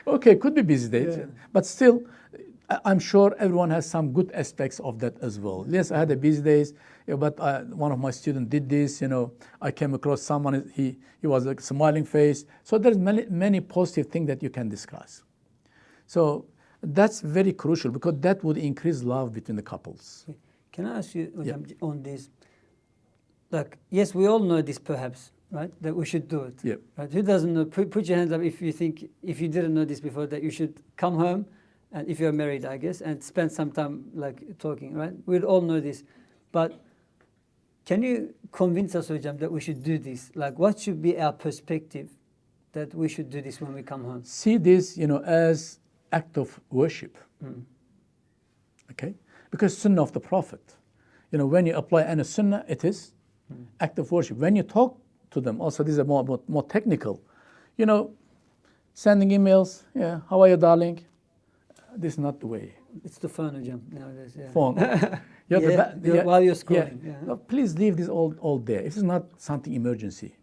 Okay, could be busy days, but still, I'm sure everyone has some good aspects of that as well. Yes, I had a busy days, but one of my students did this. I came across someone. He was like smiling face. So there's many positive things that you can discuss. So that's very crucial because that would increase love between the couples. Can I ask you on this? Like, yes, we all know this perhaps, right? That we should do it. Yeah. Right? Who doesn't know? Put your hands up if you didn't know this before, that you should come home, and if you're married, I guess, and spend some time like talking, right? We'd all know this. But can you convince us, Hujam, that we should do this? Like, what should be our perspective that we should do this when we come home? See this, as act of worship. Okay? Because sunnah of the Prophet. when you apply any sunnah, it is act of worship. When you talk to them, also this is more technical. Sending emails, how are you, darling? This is not the way. It's the phone, Hajam, nowadays. Yeah. Phone. While you're scrolling. Yeah. No, please leave this all there. If it's not something emergency,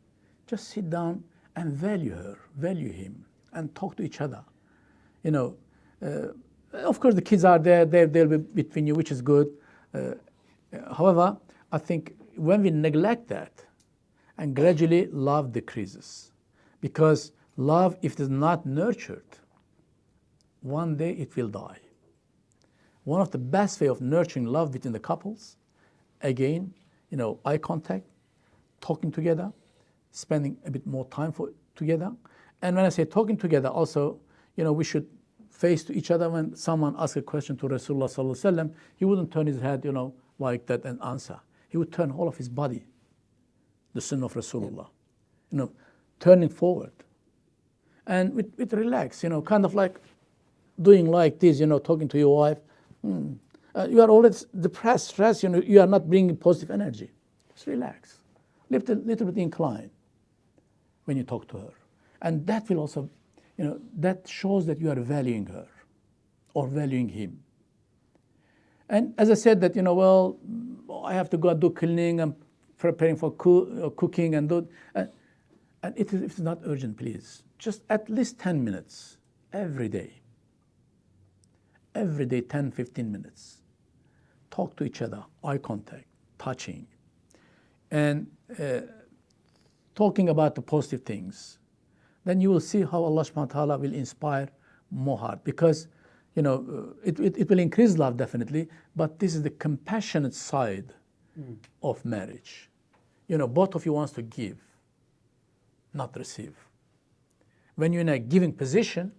just sit down and value her, value him, and talk to each other. Of course, the kids are there; they'll be between you, which is good. However, I think when we neglect that, and gradually love decreases, because love, if it is not nurtured, one day it will die. One of the best way of nurturing love between the couples, again, eye contact, talking together, spending a bit more time together. And when I say talking together, also, we should face to each other. When someone asks a question to Rasulullah sallallahu alaihi wasallam, he wouldn't turn his head, like that and answer. He would turn all of his body, the sunnah of Rasulullah, turning forward. And with relax, kind of like doing like this, talking to your wife. You are already depressed, stressed, you are not bringing positive energy. Just relax. Little bit inclined when you talk to her. And that will also, that shows that you are valuing her or valuing him. And as I said that, I have to go and do cleaning and preparing for cooking and do, and if it's not urgent, please, just at least 10 minutes every day. Every day, 10, 15 minutes. Talk to each other, eye contact, touching, and talking about the positive things. Then you will see how Allah subhanahu wa ta'ala will inspire more heart. Because, it will increase love definitely, but this is the compassionate side of marriage. Both of you wants to give, not receive. When you're in a giving position,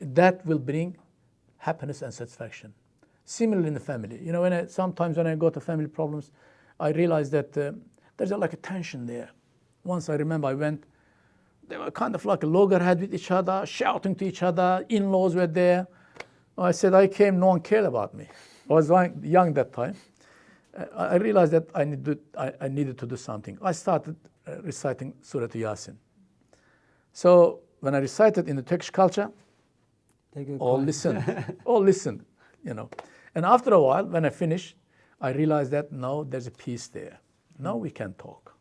that will bring happiness and satisfaction. Similarly in the family. Sometimes when I go to family problems, I realize that there's like a tension there. Once I remember I went, they were kind of like a loggerhead with each other, shouting to each other, in-laws were there. I said, I came, no one cared about me. I was young that time. I realized that I needed to do something. I started reciting Surah Yasin. So when I recited in the Turkish culture, all listened, And after a while, when I finished, I realized that now there's a peace there. Now we can talk.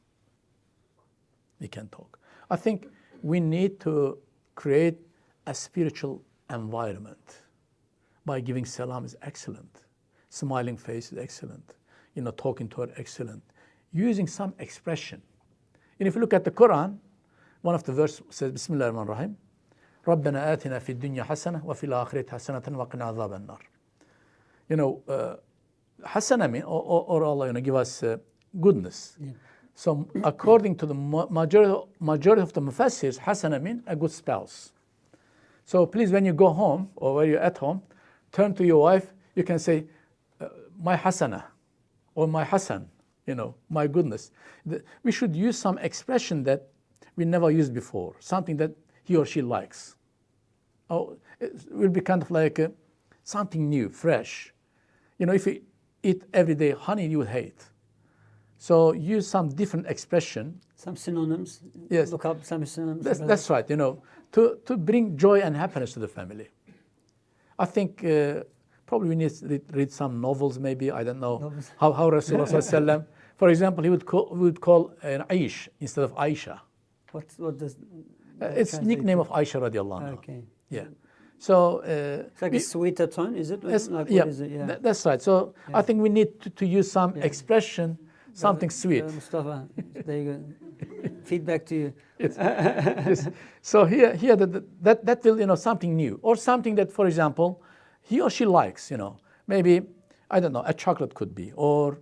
I think we need to create a spiritual environment. By giving salam is excellent. Smiling face is excellent. Talking to her, excellent. Using some expression. And if you look at the Quran, one of the verses says, Bismillah ar-Rahman ar-Rahim, رَبَّنَا آتِنَا فِي الدُّنْيَا حَسَنَةً وَفِي الْآخِرَةِ حَسَنَةً وَقِنَا عَذَابَ النَّارِ. Hasana mean, or Allah, give us goodness. Yeah. So according to the majority of the mufassirs, Hasana mean a good spouse. So please, when you go home or when you're at home, turn to your wife. You can say, my Hasana, or my Hasan, my goodness. We should use some expression that we never used before, something that he or she likes. It will be kind of like something new, fresh. If you eat every day honey, you will hate. So use some different expression. Some synonyms. Yes. Look up some synonyms. That's right, to bring joy and happiness to the family. I think probably we need to read some novels, maybe. I don't know how Rasulullah sallallahu, for example, he would call an Aish instead of Aisha. What does? It's nickname of Aisha radiallahu anha. Okay. Yeah. So it's like a sweeter tone, is it? Like, yeah, is it? Yeah. That's right. So I think we need to use some expression, something sweet. Mustafa, there you go. Feedback to you. Yes. So here that will something new, or something that, for example, he or she likes. Maybe I don't know, a chocolate could be, or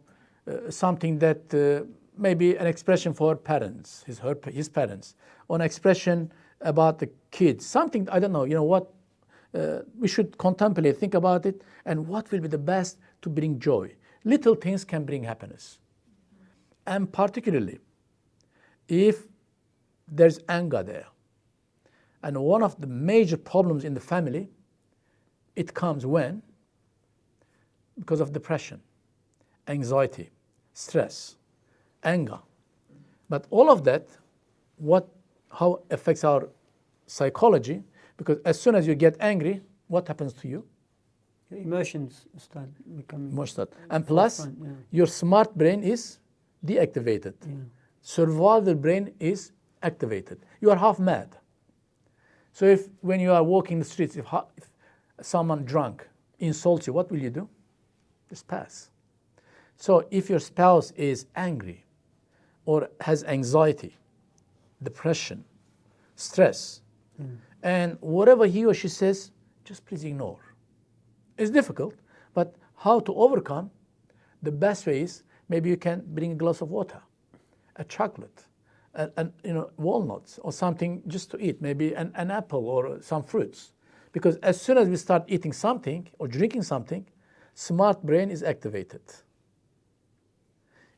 something that maybe an expression for parents, his parents, or an expression about the kids. Something I don't know. What we should contemplate, think about it, and what will be the best to bring joy. Little things can bring happiness, and particularly if there's anger there. And one of the major problems in the family, it comes when? Because of depression. anxiety, stress, anger. But all of that, how affects our psychology, because as soon as you get angry, what happens to you? Your emotions start becoming And plus, your smart brain is deactivated. Yeah. Survival brain is activated. You are half mad. So if when you are walking the streets, if someone drunk insults you, what will you do? Just pass. So if your spouse is angry or has anxiety, depression, stress, and whatever he or she says, just please ignore. It's difficult, but how to overcome? The best way is maybe you can bring a glass of water, a chocolate, and walnuts or something just to eat, maybe an apple or some fruits. Because as soon as we start eating something or drinking something, smart brain is activated.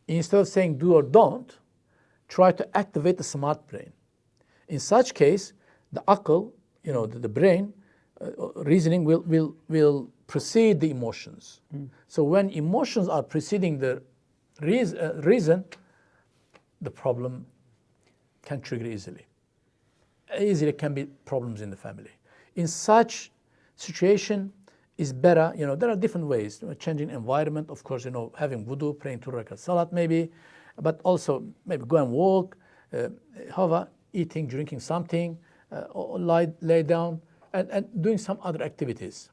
Instead of saying do or don't, try to activate the smart brain. In such case, the akal, the brain, reasoning will precede the emotions. So when emotions are preceding the reason, the problem can trigger easily. Easily can be problems in the family. In such situation, is better, there are different ways. Changing environment, of course, having wudu, praying 2 rakat salat maybe, but also maybe go and walk, however, eating, drinking something, or lay down, and doing some other activities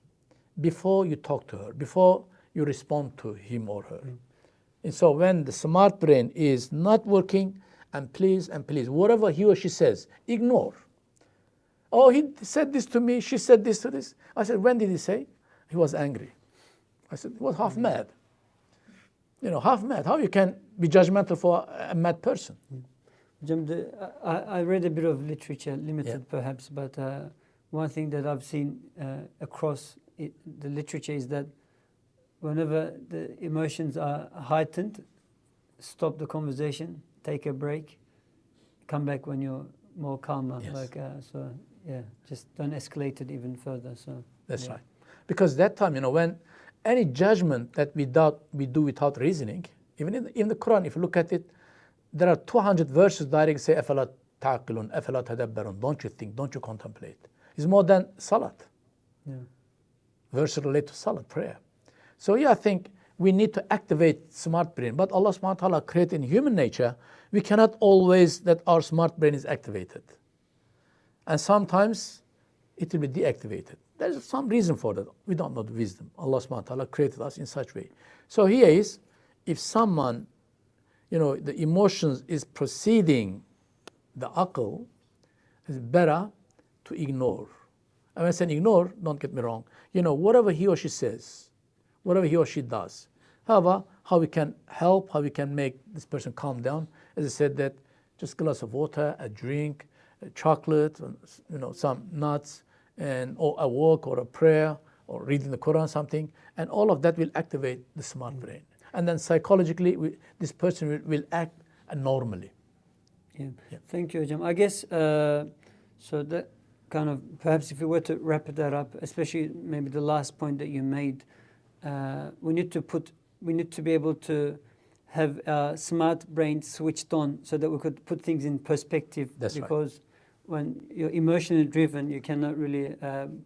before you talk to her, before you respond to him or her. And so when the smart brain is not working, and please, whatever he or she says, ignore. Oh, he said this to me, she said this to this. I said, when did he say? He was angry. I said, he was half mad. Half mad. How you can be judgmental for a mad person? I read a bit of literature, limited perhaps, but one thing that I've seen across the literature is that whenever the emotions are heightened, stop the conversation, take a break, come back when you're more calmer. Yes. Just don't escalate it even further. So that's right. Because that time, when any judgment that we do without reasoning, even in the Quran, if you look at it, there are 200 verses directly say, أَفَلَا تَعْقِلُونَ أَفَلَا تَدَبَّرُونَ. Don't you think, don't you contemplate. It's more than salat. Verses relate to salat, prayer. So I think we need to activate smart brain. But Allah subhanahu wa ta'ala created in human nature, we cannot always that our smart brain is activated. And sometimes it will be deactivated. There's some reason for that. We don't know the wisdom. Allah subhanahu wa ta'ala created us in such way. So here is, if someone, the emotions is preceding the aql, it's better to ignore. And when I say ignore, don't get me wrong. Whatever he or she says, whatever he or she does. However, how we can help, how we can make this person calm down, as I said, that just a glass of water, a drink, a chocolate, some nuts, or a walk or a prayer or reading the Quran, something, and all of that will activate the smart brain. And then psychologically, this person will act normally. Thank you, Ajam. I guess, so that kind of, perhaps if we were to wrap that up, especially maybe the last point that you made, we need to be able to have a smart brain switched on so that we could put things in perspective. That's because right. When you're emotionally driven, you cannot really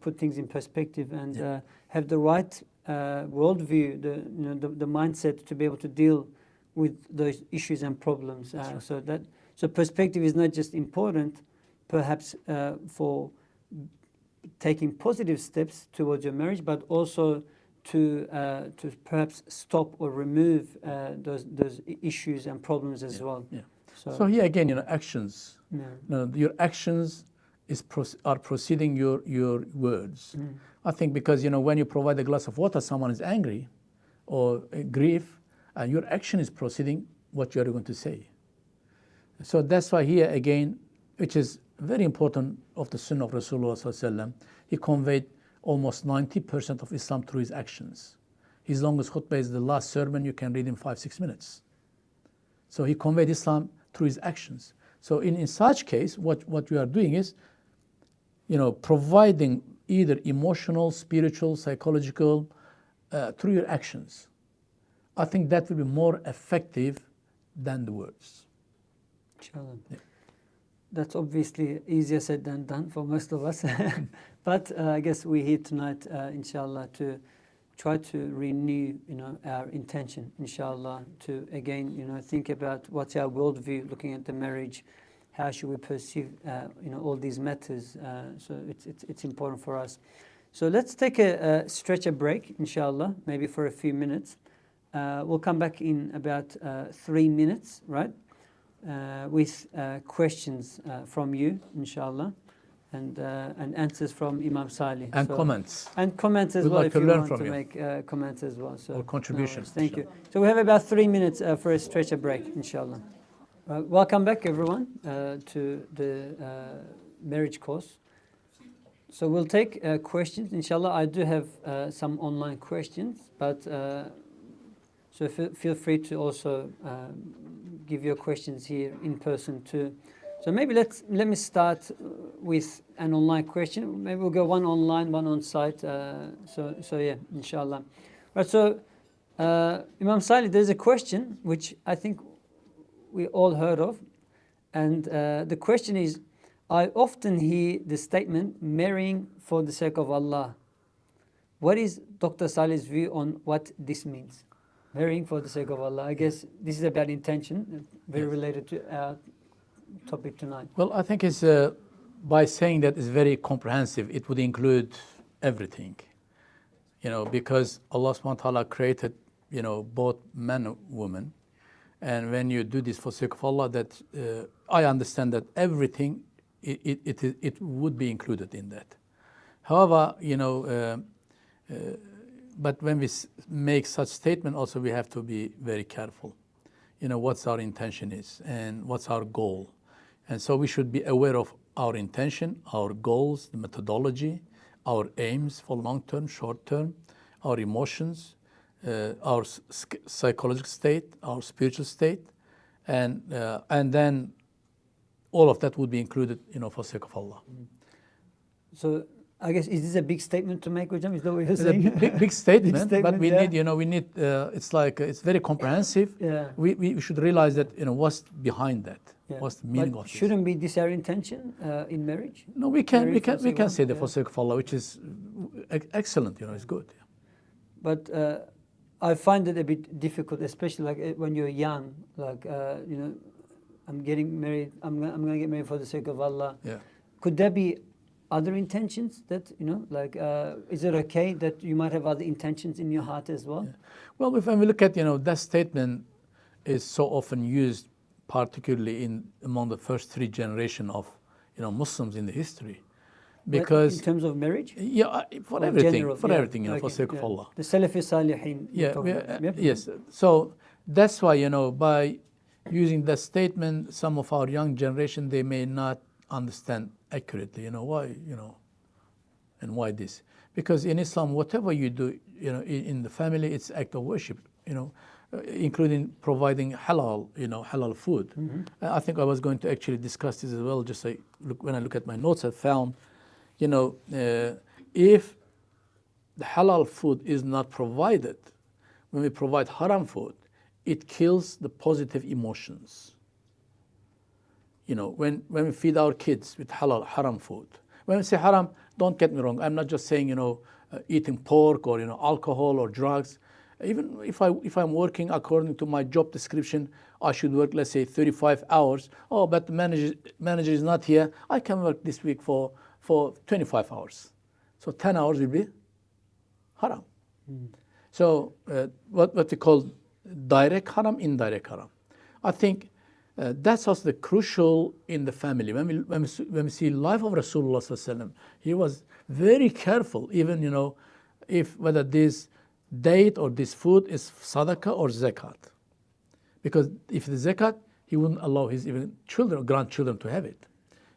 put things in perspective and have the right worldview, the mindset to be able to deal with those issues and problems. So perspective is not just important, perhaps for taking positive steps towards your marriage, but also to perhaps stop or remove those issues and problems as well. So here again, actions. Your actions are preceding your words. I think because when you provide a glass of water, someone is angry or grief, and your action is preceding what you are going to say. So that's why here again, which is very important of the Sunnah of Rasulullah sallallahu alaihi wasallam, he conveyed almost 90% of Islam through his actions. His longest khutbah is the last sermon you can read in 5-6 minutes. So he conveyed Islam through his actions. So in such case, what we are doing is, providing either emotional, spiritual, psychological, through your actions. I think that will be more effective than the words. Inshallah. Yeah. That's obviously easier said than done for most of us. But I guess we're here tonight, inshallah, to try to renew, our intention, inshallah, to again, think about what's our worldview, looking at the marriage, how should we perceive, all these matters. So it's important for us. So let's take a stretcher break, inshallah, maybe for a few minutes. We'll come back in about 3 minutes, right? With questions from you, inshallah, and answers from Imam Salih. And comments. And comments as We'd well, like if to you learn want from to you. make comments as well. So, Or contributions, Thank you. So we have about 3 minutes for a stretcher break, inshallah. Welcome back, everyone, to the marriage course. So we'll take questions, inshallah. I do have some online questions, but so feel free to also give your questions here in person too. So maybe let me start with an online question. Maybe we'll go one online, one on site. So yeah, inshallah. Right. So Imam Salih, there's a question which I think we all heard of, and the question is: I often hear the statement "marrying for the sake of Allah." What is Dr. Salih's view on what this means? Marrying for the sake of Allah. I guess this is about intention, very related to our topic tonight. Well, I think it's by saying that it's very comprehensive. It would include everything, because Allah subhanahu wa ta'ala created, both men and women. And when you do this for the sake of Allah, that I understand that everything, it would be included in that. However, but when we make such statement, also we have to be very careful. What's our intention is and what's our goal. And so we should be aware of our intention, our goals, the methodology, our aims for long term, short term, our emotions, our psychological state, our spiritual state, and then all of that would be included, for the sake of Allah. So I guess, is this a big statement to make, Hujam? Is that what you're It's saying? a big statement, Big statement, but we yeah. need, it's very comprehensive. Yeah. We should realize that, what's behind that. Yeah. What's the meaning But of this? shouldn't be this our intention in marriage? No, we can say the Yeah. for sake of Allah, which is excellent. It's good. But I find it a bit difficult, especially like when you're young. Like I'm getting married. I'm going to get married for the sake of Allah. Yeah. Could there be other intentions that is it okay that you might have other intentions in your heart as well? Yeah. Well, when we look at that statement is so often used, particularly among the first 3 generations of Muslims in the history, because in terms of marriage, for everything, general, for everything, for the sake yeah. of Allah. The Salafi Salihin. Yes. So that's why by using that statement, some of our young generation, they may not understand accurately, why, and why this. Because in Islam, whatever you do, in the family, it's act of worship, including providing halal food. Mm-hmm. I think I was going to actually discuss this as well. Just when I look at my notes, I found, if the halal food is not provided, when we provide haram food, it kills the positive emotions. When we feed our kids with haram food. When we say haram, don't get me wrong. I'm not just saying, eating pork or, alcohol or drugs. Even if I'm working according to my job description, I should work, let's say, 35 hours. Oh, but the manager is not here. I can work this week for 25 hours. So 10 hours will be haram. Mm. So what we call direct haram, indirect haram. I think that's also the crucial in the family. When we see life of Rasulullah sallallahu alaihi wasallam, he was very careful, even if whether this date or this food is sadaqah or zakat, because if the zakat, he wouldn't allow his even children or grandchildren to have it.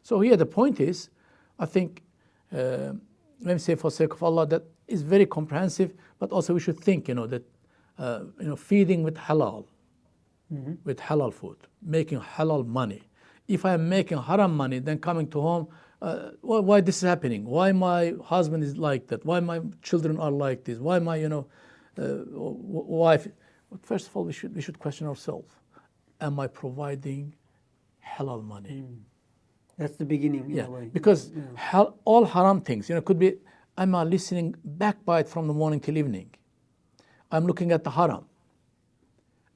So here the point is, I think when we say for sake of Allah, that is very comprehensive, but also we should think, that feeding with halal. Mm-hmm. With halal food, making halal money. If I am making haram money, then coming to home, why this is happening? Why my husband is like that? Why my children are like this? Why my wife But first of all, we should question ourselves. Am I providing halal money? That's the beginning in a way. Because all haram things, could be, am I listening backbite from the morning till evening? I'm looking at the haram.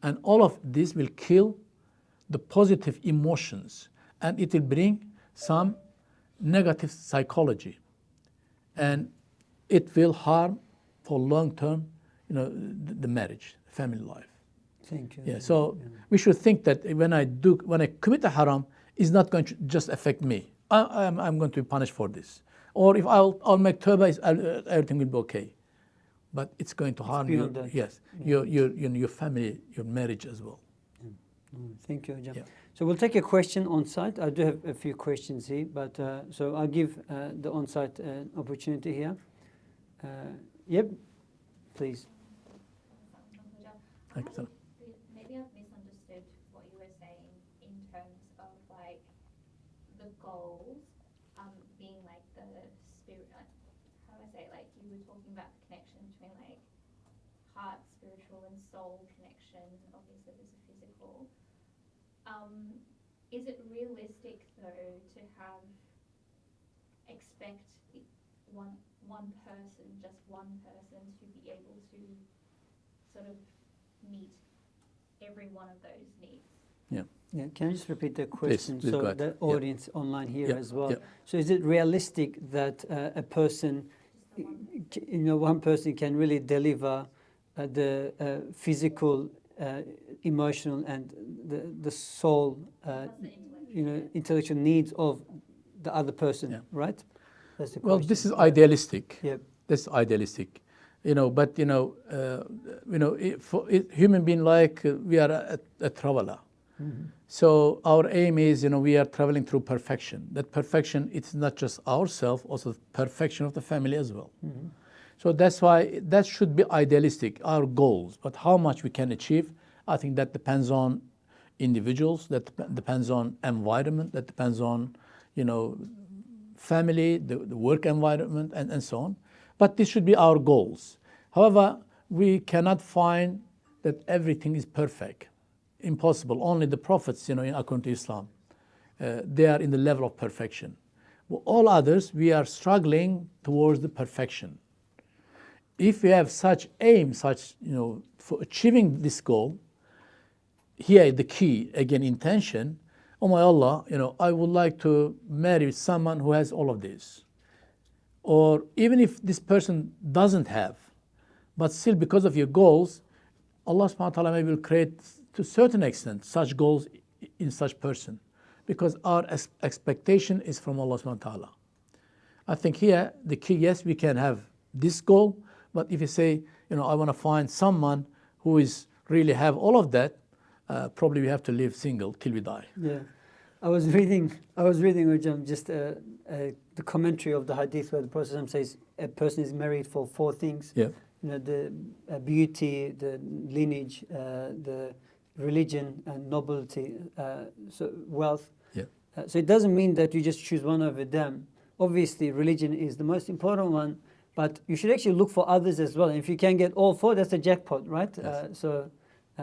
And all of this will kill the positive emotions, and it will bring some negative psychology. And it will harm for long term, the marriage, family life. Thank you. Yeah, so we should think that when I commit a haram, it's not going to just affect me. I'm going to be punished for this. Or if I'll make tawbah, everything will be okay. But it's going to harm you. That. Yes, your family, your marriage as well. Thank you, Hajam. Yeah. So we'll take a question on site. I do have a few questions here, but so I'll give the on site opportunity here. Yep, please. Maybe I've misunderstood what you were saying in terms of like the goals being like the spirit. How do I say? Like you were talking about the connection between like heart, spiritual, and soul connection. Obviously, there's a physical. Is it realistic though to expect one person, just one person, to be able to sort of meet every one of those needs? Yeah, can I just repeat the question Please so the audience online here as well? Yeah. So is it realistic that a person, one person can really deliver the physical, emotional, and the soul, intellectual needs of the other person, right? That's the question. Well, this is idealistic. Yep. That's idealistic. But human being we are a traveler. So our aim is, we are traveling through perfection. That perfection, it's not just ourselves, also the perfection of the family as well. So that's why that should be idealistic, our goals. But how much we can achieve, I think that depends on individuals, that depends on environment, that depends on, family, the work environment, and so on. But this should be our goals. However, we cannot find that everything is perfect. Impossible. Only the prophets, according to Islam, they are in the level of perfection. Well, all others, we are struggling towards the perfection. If we have such aim, for achieving this goal, here the key, again, intention. Oh my Allah, I would like to marry someone who has all of this. Or even if this person doesn't have, but still because of your goals, Allah subhanahu wa ta'ala maybe will create to a certain extent such goals in such person. Because our expectation is from Allah subhanahu wa ta'ala. I think here the key, yes, we can have this goal, but if you say, I want to find someone who is really have all of that, probably we have to live single till we die. Yeah, I was reading just the commentary of the hadith where the Prophet says a person is married for four things. Yeah. The beauty, the lineage, the religion, and nobility, so wealth. Yeah. So it doesn't mean that you just choose one over them. Obviously, religion is the most important one, but you should actually look for others as well. And if you can get all four, that's a jackpot, right? Yes.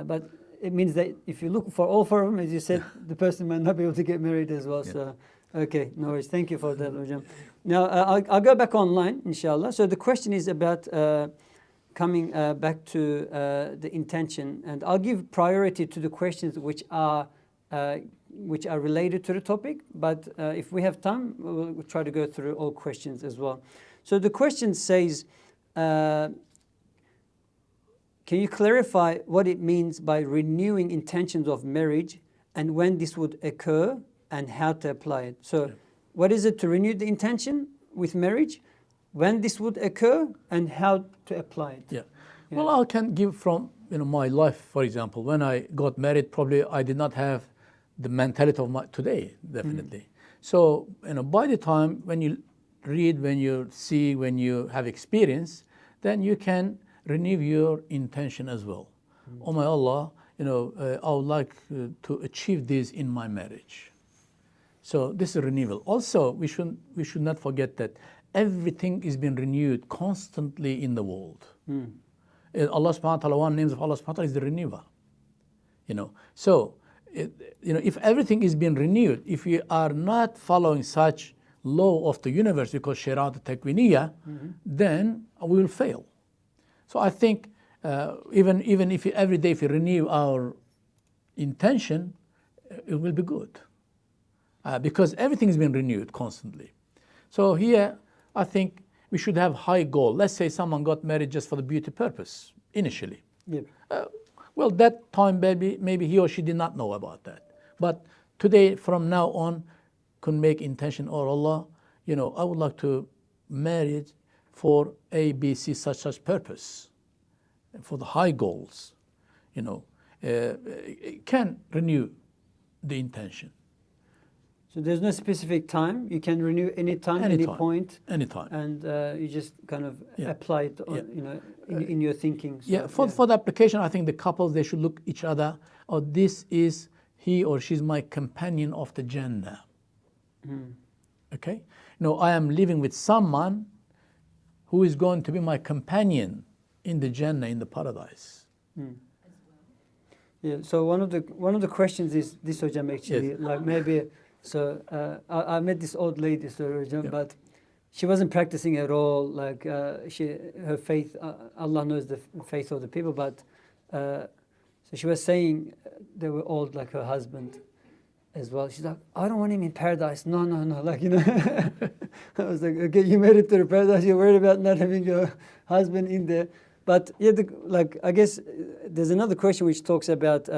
But it means that if you look for all four of them, as you said, the person might not be able to get married as well. Yeah. So, okay, no worries. Thank you for that, Hajam. Now, I'll go back online, inshallah. So the question is about coming back to the intention, and I'll give priority to the questions which are related to the topic. But if we have time, we'll try to go through all questions as well. So the question says, can you clarify what it means by renewing intentions of marriage and when this would occur and how to apply it? So what is it to renew the intention with marriage, when this would occur, and how to apply it? Yeah. Well, I can give from my life, for example. When I got married, probably I did not have the mentality of my today, definitely. So, by the time when you read, when you see, when you have experience, then you can renew your intention as well. Oh my Allah, I would like to achieve this in my marriage. So this is renewal. Also, we should not forget that everything is being renewed constantly in the world. Allah subhanahu wa ta'ala, one name of Allah subhanahu wa ta'ala is the renewer. So if everything is being renewed, if we are not following such law of the universe, because Shariat al-Takwiniyya, then we will fail. So I think even if every day if we renew our intention, it will be good. Because everything is being renewed constantly. So here, I think we should have high goal. Let's say someone got married just for the beauty purpose initially. Yep. Well, that time maybe he or she did not know about that. But today, from now on, can make intention, or Allah, I would like to marry for A, B, C, such purpose, for the high goals. It can renew the intention. So there's no specific time. You can renew any time, any point. Anytime. And you just kind of apply it on, in your thinking. So, for the application, I think the couples, they should look each other, this is he or she's my companion of the Jannah. Okay? I am living with someone who is going to be my companion in the Jannah, in the paradise. Yeah, so one of the questions is this, Hojam, actually, like maybe, so I met this old lady, so Hojam, but she wasn't practicing at all, like her faith, Allah knows the faith of the people, but so she was saying they were old like her husband as well. She's like, I don't want him in paradise. No, like, I was like, okay, you made it to the paradise, you're worried about not having your husband in there. But I guess there's another question which talks about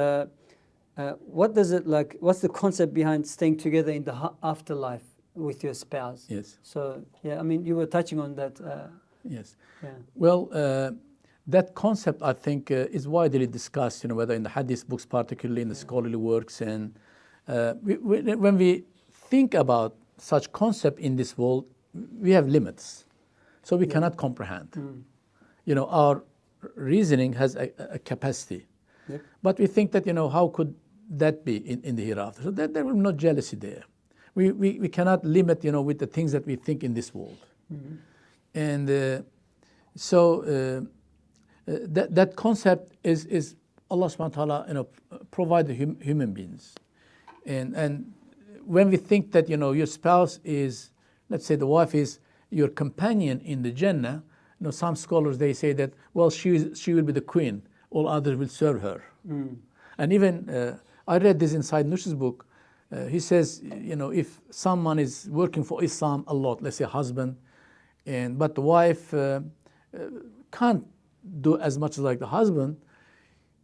what does it like? What's the concept behind staying together in the afterlife with your spouse? Yes. So I mean, you were touching on that. Yes. Yeah. Well, that concept I think is widely discussed. Whether in the Hadith books, particularly in the scholarly works, and when we think about such concept in this world, we have limits, so we cannot comprehend. Our reasoning has a capacity. Yep. But we think that, how could that be in the hereafter? So that there will be no jealousy there. We cannot limit, with the things that we think in this world. And so that concept is Allah subhanahu wa ta'ala, provide the human beings. And when we think that, your spouse is, let's say the wife is your companion in the Jannah, some scholars, they say that, well, she will be the queen, all others will serve her. And even, I read this inside Nush's book, he says, if someone is working for Islam a lot, let's say husband, but the wife can't do as much like the husband,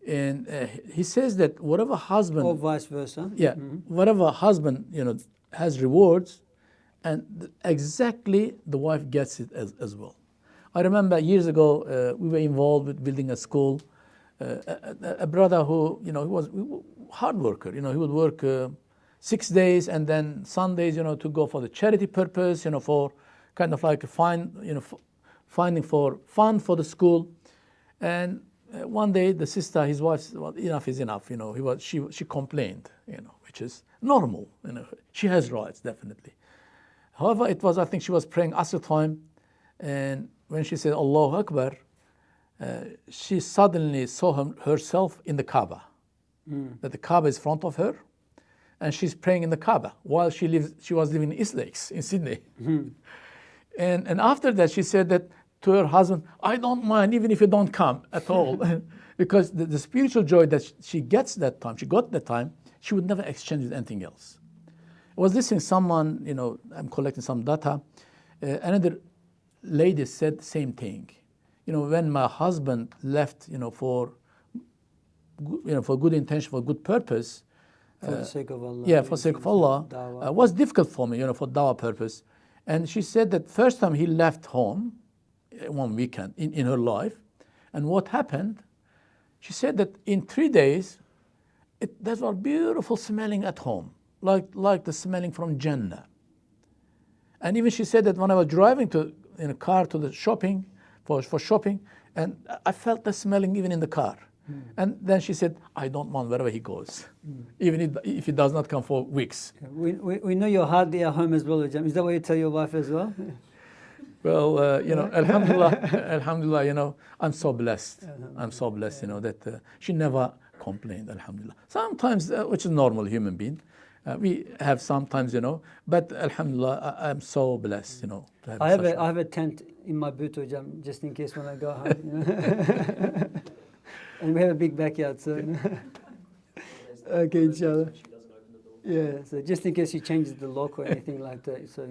and he says that whatever husband... Or vice versa. Yeah, whatever husband, has rewards, and exactly the wife gets it as well. I remember years ago, we were involved with building a school. A brother who, he was a hard worker. He would work 6 days and then Sundays, to go for the charity purpose, for kind of like finding for fun for the school. And one day, the sister, his wife, said, well, enough is enough. She complained, which is normal. She has rights, definitely. However, it was, I think she was praying Asr time, and when she said Allahu Akbar, she suddenly saw herself in the Kaaba. That the Kaaba is in front of her, and she's praying in the Kaaba while she was living in East Lakes in Sydney. And after that, she said that to her husband, I don't mind even if you don't come at all, because the spiritual joy that she got that time, she would never exchange with anything else. I was listening to someone, I'm collecting some data, another lady said the same thing. When my husband left, for good intention, for good purpose. For the sake of Allah. Yeah, for the sake of Allah. It was difficult for me, for dawah purpose. And she said that first time he left home, one weekend in her life, and what happened, she said that in 3 days, that was beautiful smelling at home, like the smelling from Jannah. And even she said that when I was driving in a car to the shopping, for shopping, and I felt the smelling even in the car. And then she said, I don't mind wherever he goes, even if he does not come for weeks. We know you're hardly at home as well, Hojam. Is that what you tell your wife as well? Well, alhamdulillah, I'm so blessed. I'm so blessed, that she never complained, alhamdulillah. Sometimes, which is normal human being, we have sometimes, but alhamdulillah, I'm so blessed, to have I have such I have a tent in my boot, hocam, just in case when I go home. And we have a big backyard, so. Okay, inshallah. Yeah, so just in case he changes the lock or anything like that, so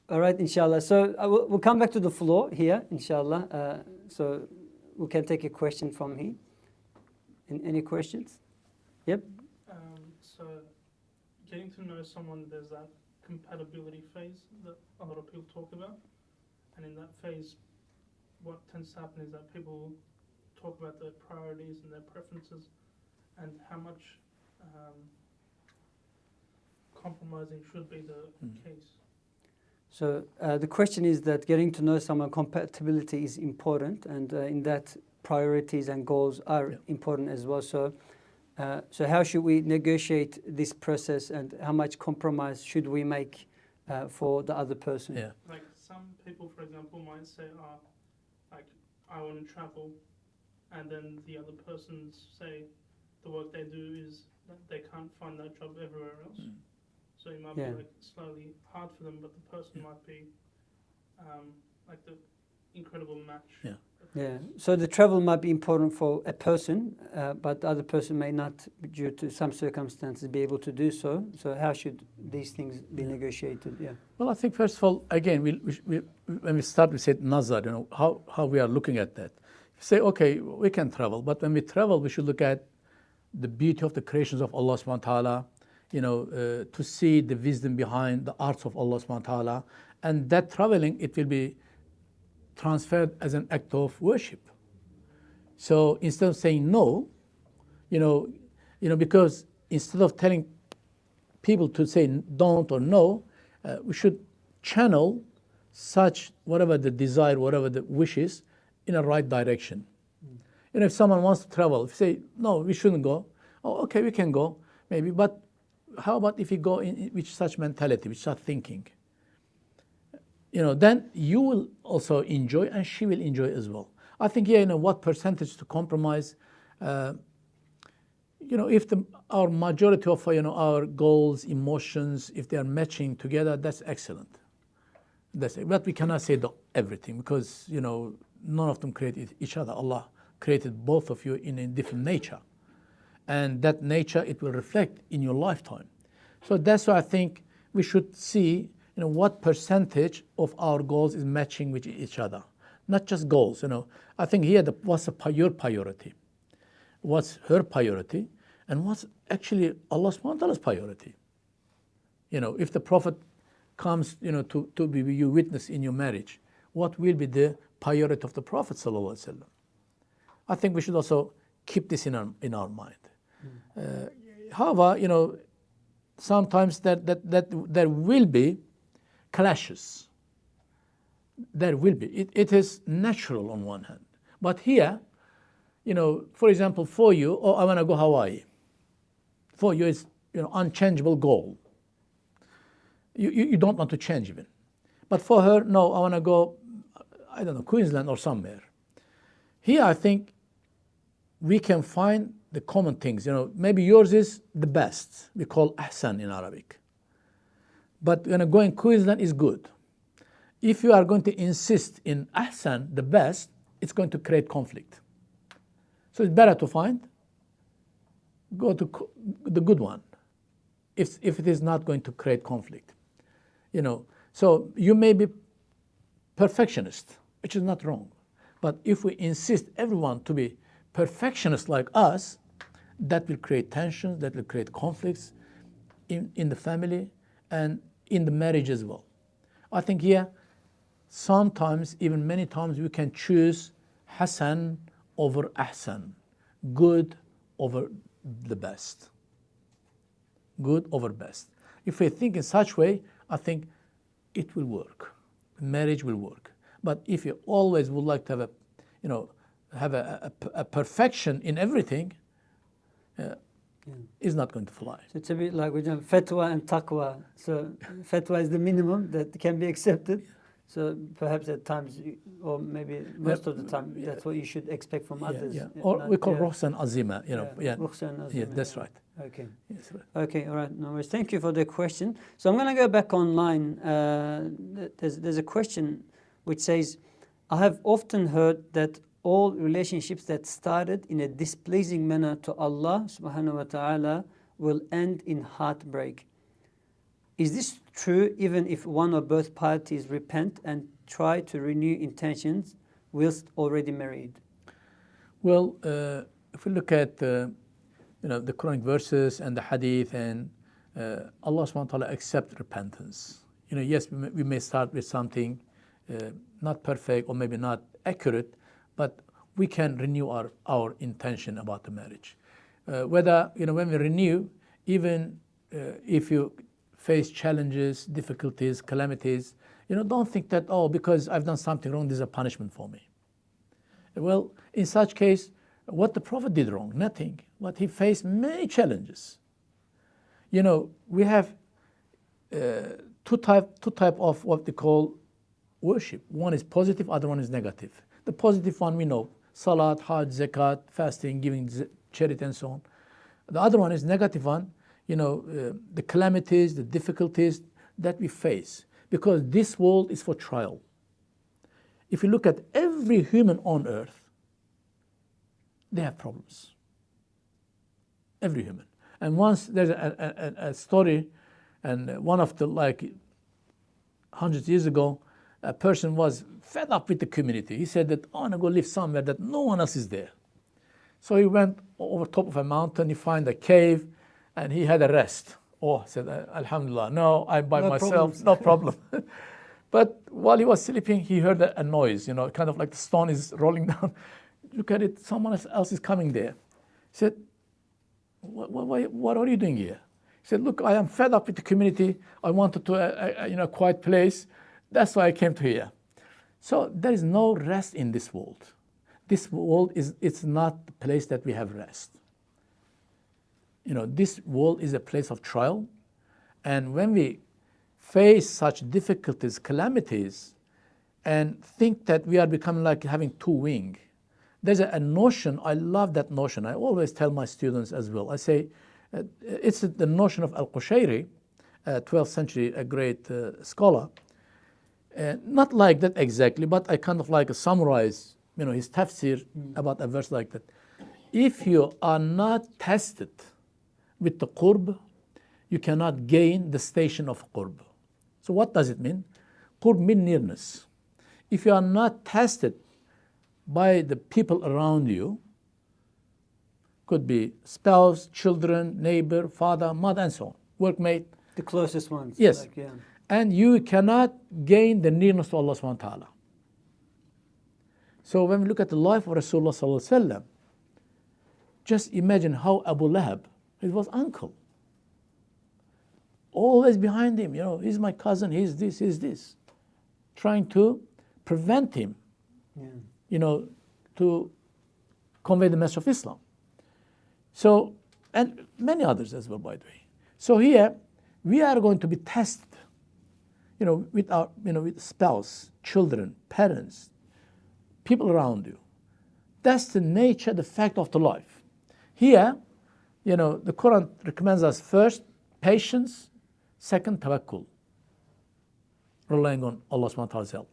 All right, inshallah. So we'll come back to the floor here, inshallah. So we can take a question from here. Any questions? Yep. So getting to know someone, there's that compatibility phase that a lot of people talk about. And in that phase, what tends to happen is that people talk about their priorities and their preferences and how much compromising should be the case. So the question is that getting to know someone, compatibility is important, and in that priorities and goals are important as well. So how should we negotiate this process, and how much compromise should we make for the other person? Yeah. Like some people, for example, might say, I want to travel, and then the other person say the work they do is that they can't find that job everywhere else. So it might be like slowly hard for them, but the person might be like the incredible match. Yeah. So the travel might be important for a person, but the other person may not, due to some circumstances, be able to do so. So how should these things be negotiated? Yeah. Well, I think first of all, again, when we start, we said nazar, how we are looking at that. Say, okay, we can travel, but when we travel, we should look at the beauty of the creations of Allah subhanahu wa ta'ala, to see the wisdom behind the arts of Allah subhanahu wa ta'ala. And that traveling, it will be transferred as an act of worship. So instead of saying no, because instead of telling people to say don't or no, we should channel such, whatever the desire, whatever the wish is, in a right direction. If someone wants to travel, if you say, no, we shouldn't go, oh, okay, we can go, maybe, but how about if you go with such mentality, with such thinking? Then you will also enjoy, and she will enjoy as well. I think what percentage to compromise. If our majority of our goals, emotions, if they are matching together, that's excellent. But we cannot say everything, because none of them created each other. Allah created both of you in a different nature, and that nature, it will reflect in your lifetime. So that's why I think we should see what percentage of our goals is matching with each other, not just goals. I think here, what's your priority, what's her priority, and what's actually Allah subhanahu wa ta'ala's priority. If the Prophet comes to be your witness in your marriage, what will be the priority of the Prophet sallallahu alaihi wasallam? I think we should also keep this in our mind. However, sometimes that there will be clashes. There will be. It is natural on one hand. But here, for example, for you, I want to go Hawaii. For you, it's unchangeable goal. You don't want to change even. But for her, no, I want to go, I don't know, Queensland or somewhere. Here, I think we can find the common things. Maybe yours is the best. We call ahsan in Arabic. But going Queensland is good. If you are going to insist in ahsan, the best, it's going to create conflict. So it's better to go to the good one, if it is not going to create conflict. So you may be perfectionist, which is not wrong. But if we insist everyone to be perfectionist like us, that will create tensions, that will create conflicts in the family and in the marriage as well. I think here, sometimes, even many times, we can choose Hasan over Ahsan, good over the best. Good over best. If we think in such way, I think it will work. Marriage will work. But if you always would like to have a perfection in everything, it's not going to fly. So it's a bit like fatwa and taqwa. So fatwa is the minimum that can be accepted, So perhaps at times, or maybe most of the time, yeah. that's what you should expect from others. Yeah. Or not- we call yeah. rukhsan azima, Rukhsan azima, Yeah, that's yeah. right. Okay. Yes, right. Okay, all right, no worries. Thank you for the question. So I'm going to go back online. There's a question which says, I have often heard that all relationships that started in a displeasing manner to Allah subhanahu wa ta'ala will end in heartbreak. Is this true even if one or both parties repent and try to renew intentions whilst already married? Well, if we look at the Quranic verses and the Hadith, and Allah subhanahu wa ta'ala accepts repentance. Yes, we may start with something not perfect or maybe not accurate, but we can renew our intention about the marriage. Whether, when we renew, even if you face challenges, difficulties, calamities, don't think that, because I've done something wrong, there's a punishment for me. Well, in such case, what the Prophet did wrong? Nothing. But he faced many challenges. We have two type of what they call worship. One is positive, other one is negative. The positive one we know, salat, hajj, zakat, fasting, giving charity and so on. The other one is negative one, the calamities, the difficulties that we face. Because this world is for trial. If you look at every human on earth, they have problems. Every human. And once there's a story, and one of the, hundreds of years ago, a person was fed up with the community. He said that, I want to go live somewhere that no one else is there. So he went over top of a mountain, he found a cave, and he had a rest. Said, Alhamdulillah, no, I'm by myself, problems. no problem. But while he was sleeping, he heard a noise, kind of like the stone is rolling down. Look at it, someone else is coming there. He said, what are you doing here? He said, look, I am fed up with the community. I wanted to a quiet place. That's why I came to here. So there is no rest in this world. This world it's not the place that we have rest. This world is a place of trial. And when we face such difficulties, calamities, and think that we are becoming like having two wings, there's a notion, I love that notion. I always tell my students as well. I say, it's the notion of Al-Qushayri, 12th century, a great scholar. Not like that exactly, but I kind of like summarize, his tafsir about a verse like that. If you are not tested with the qurb, you cannot gain the station of qurb. So what does it mean? Qurb means nearness. If you are not tested by the people around you, could be spouse, children, neighbor, father, mother, and so on, workmate. The closest ones. Yes. And you cannot gain the nearness to Allah subhanahu wa ta'ala. So when we look at the life of Rasulullah sallallahu alaihi wasallam, just imagine how Abu Lahab, his was uncle, always behind him, he's my cousin, he's this, trying to prevent him, to convey the message of Islam. So, and many others as well, by the way. So here, we are going to be tested, with our, with spouse, children, parents, people around you. That's the nature, the fact of the life. Here, the Quran recommends us first, patience, second, tawakkul, relying on Allah subhanahu wa ta'ala's help.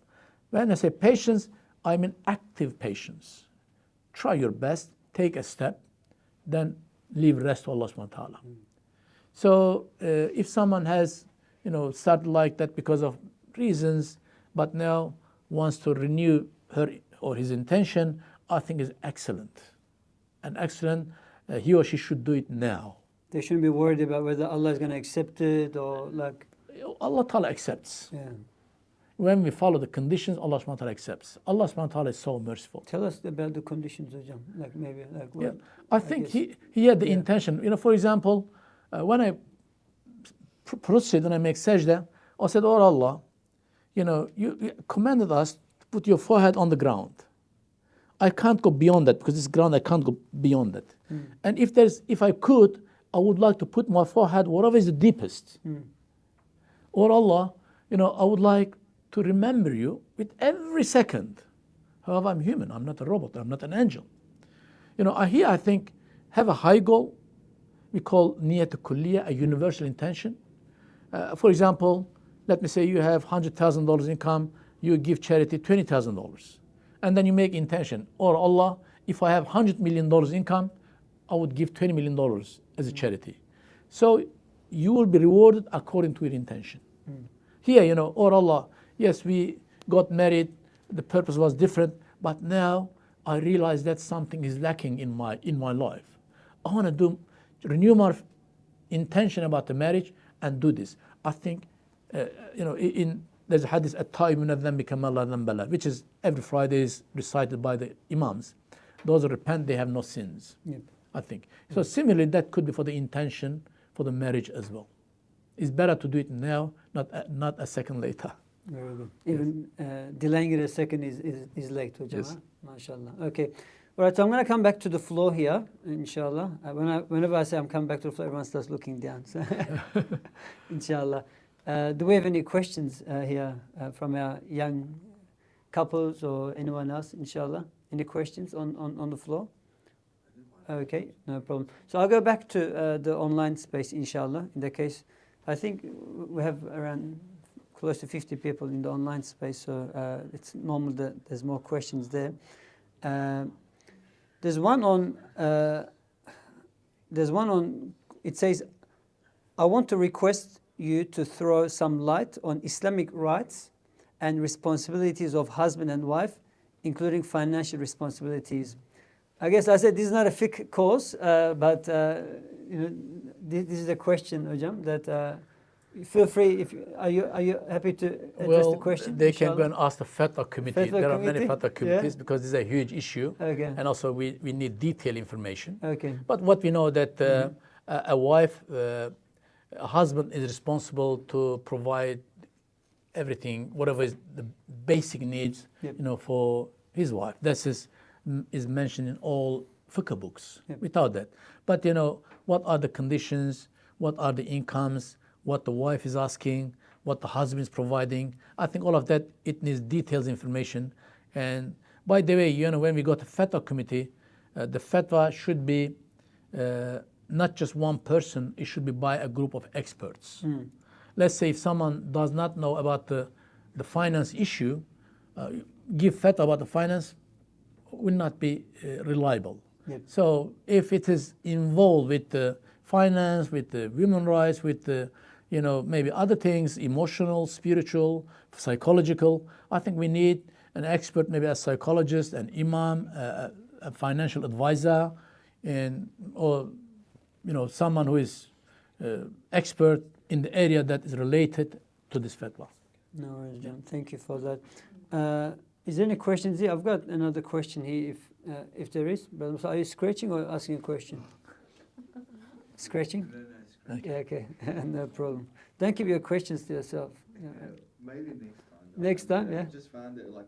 When I say patience, I mean active patience. Try your best, take a step, then leave rest to Allah subhanahu wa ta'ala. So if someone has, started like that because of reasons, but now wants to renew her or his intention, I think is excellent. And excellent, he or she should do it now. They shouldn't be worried about whether Allah is going to accept it or like... Allah ta'ala accepts. Yeah. When we follow the conditions, Allah subhanahu wa ta'ala accepts. Allah subhanahu wa ta'ala is so merciful. Tell us about the conditions, Hajam. Like maybe, like what? Yeah. I think he had the intention. For example, when I proceed and I make sajda, I said, oh Allah, you commanded us to put your forehead on the ground. I can't go beyond that because this ground, I can't go beyond that. And if I could, I would like to put my forehead wherever is the deepest. Or Allah, I would like to remember you with every second. However, I'm human. I'm not a robot. I'm not an angel. You know, here I think have a high goal. We call niyat kulliya, a universal intention. For example, let me say you have $100,000 income, you give charity $20,000. And then you make intention, or Allah, if I have $100 million income, I would give $20 million as a charity. So you will be rewarded according to your intention. Here, you know, or Allah, yes, we got married, the purpose was different, but now I realize that something is lacking in my life. I want to renew my intention about the marriage and do this. I think, you know, there's a hadith, at-ta'ibu min kama la dhanba lahu, which is every Friday is recited by the imams. Those who repent, they have no sins. Yep. I think. So similarly, that could be for the intention for the marriage as well. It's better to do it now, not a second later. Very good. Even delaying it a second is late. Yes. MashaAllah. Okay. All right, so I'm going to come back to the floor here, inshallah. Whenever I say I'm coming back to the floor, everyone starts looking down. So inshallah. Do we have any questions here from our young couples or anyone else, inshallah? Any questions on the floor? Okay, no problem. So I'll go back to the online space, inshallah. In that case, I think we have around close to 50 people in the online space, so it's normal that there's more questions there. There's one on. It says, "I want to request you to throw some light on Islamic rights and responsibilities of husband and wife, including financial responsibilities." I guess I said this is not a fiqh course, but you know, this is a question, Hojam, that feel free. Are you happy to address the question? They can go and ask the fatwa committee. There are many fatwa committees, yeah, because this is a huge issue, okay, and also we need detailed information. Okay. But what we know that a wife, a husband is responsible to provide everything, whatever is the basic needs, Yep. you know, for his wife. This is mentioned in all fiqh books. Yep. Without that, but you know, what are the conditions? What are the incomes? What the wife is asking? What the husband is providing? I think all of that, it needs detailed information. And by the way, you know, when we go to fatwa committee, the fatwa should be not just one person. It should be by a group of experts. Let's say if someone does not know about the finance issue, give fatwa about the finance will not be reliable. Yep. So if it is involved with the finance, with the women's rights, with the, you know, maybe other things, emotional, spiritual, psychological, I think we need an expert, maybe a psychologist, an imam, a financial advisor, or you know, someone who is expert in the area that is related to this fatwa. No worries, John. Thank you for that. Is there any questions here? I've got another question here, if there is. Brother Musa, are you scratching or asking a question? Scratching? Okay. Yeah, okay. No problem. Don't keep your questions to yourself. Maybe next time. Next time, yeah. I just found it like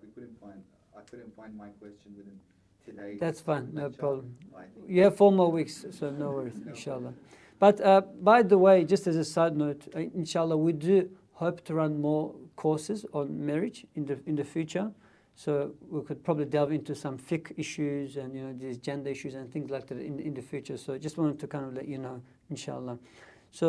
I couldn't find my question within today. That's fine, no problem. I think. You have 4 more weeks, so no worries, inshallah. But by the way, just as a side note, inshallah, we do hope to run more courses on marriage in the future. So we could probably delve into some fiqh issues and, you know, these gender issues and things like that in the future. So just wanted to kind of let you know, inshallah. So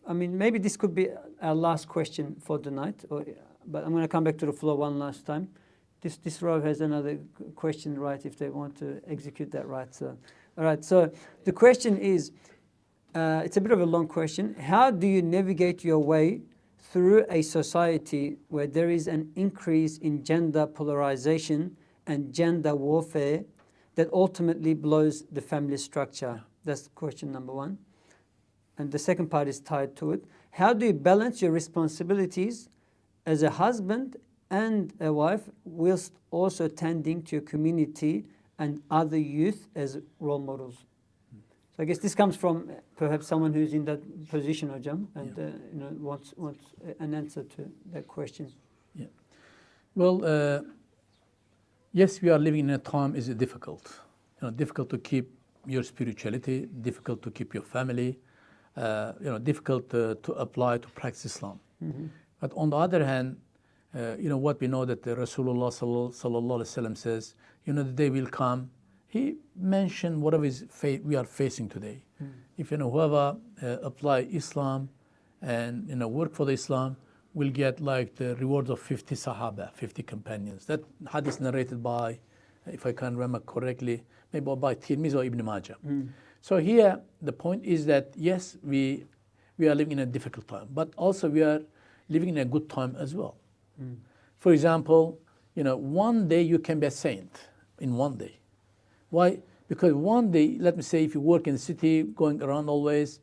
I mean, maybe this could be our last question for tonight. But I'm going to come back to the floor one last time. This row has another question, right? If they want to execute that right. So, all right. So the question is, it's a bit of a long question. How do you navigate your way through a society where there is an increase in gender polarization and gender warfare that ultimately blows the family structure? That's question number 1. And the second part is tied to it. How do you balance your responsibilities as a husband and a wife whilst also tending to your community and other youth as role models? So I guess this comes from perhaps someone who's in that position, Hojam, and you know, wants an answer to that question. Yeah. Well, yes, we are living in a time is difficult. You know, difficult to keep your spirituality, difficult to keep your family, you know, difficult to apply to practice Islam. Mm-hmm. But on the other hand, what we know that the Rasulullah sallallahu alaihi wasallam says, the day will come. He mentioned whatever we are facing today. If whoever apply Islam and work for the Islam will get like the rewards of 50 Sahaba, 50 companions. That hadith narrated by, if I can remember correctly, maybe by Tirmidhi or Ibn Majah. So here the point is that yes, we are living in a difficult time, but also we are living in a good time as well. For example, one day you can be a saint in one day. Why? Because one day, let me say, if you work in the city, going around always,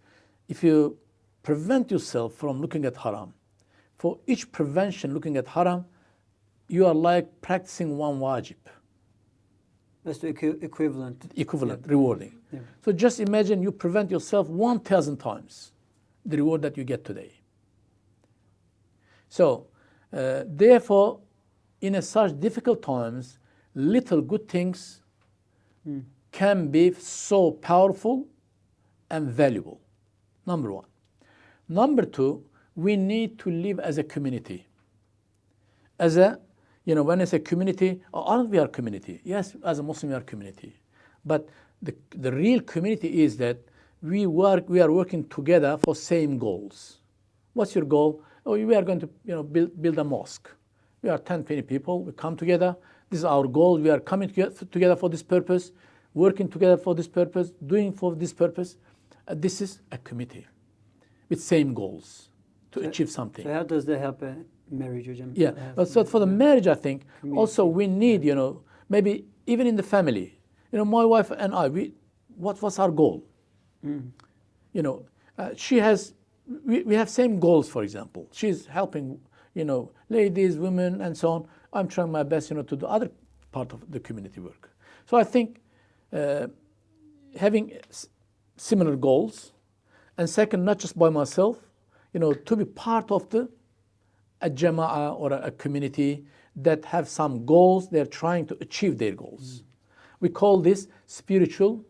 if you prevent yourself from looking at haram, for each prevention looking at haram, you are like practicing one wajib. That's the equivalent. Equivalent, rewarding. Yeah. So just imagine you prevent yourself 1,000 times the reward that you get today. So, therefore, in such difficult times, little good things can be so powerful and valuable. Number one. Number two, we need to live as a community. As a, when I say community, aren't we a community? Yes, as a Muslim we are a community. But the real community is that we are working together for same goals. What's your goal? Oh, we are going to build a mosque. We are 10, 20 people, we come together. This is our goal. We are coming together for this purpose, working together for this purpose, doing for this purpose. This is a committee with same goals to achieve something. So how does that help a marriage? Yeah, so for the marriage, I think also we need, maybe even in the family, my wife and I, what's our goal? She has, we have same goals, for example. She's helping, ladies, women, and so on. I'm trying my best, to do other part of the community work. So I think having similar goals, and second, not just by myself, to be part of a jama'ah or a community that have some goals, they're trying to achieve their goals. We call this spiritual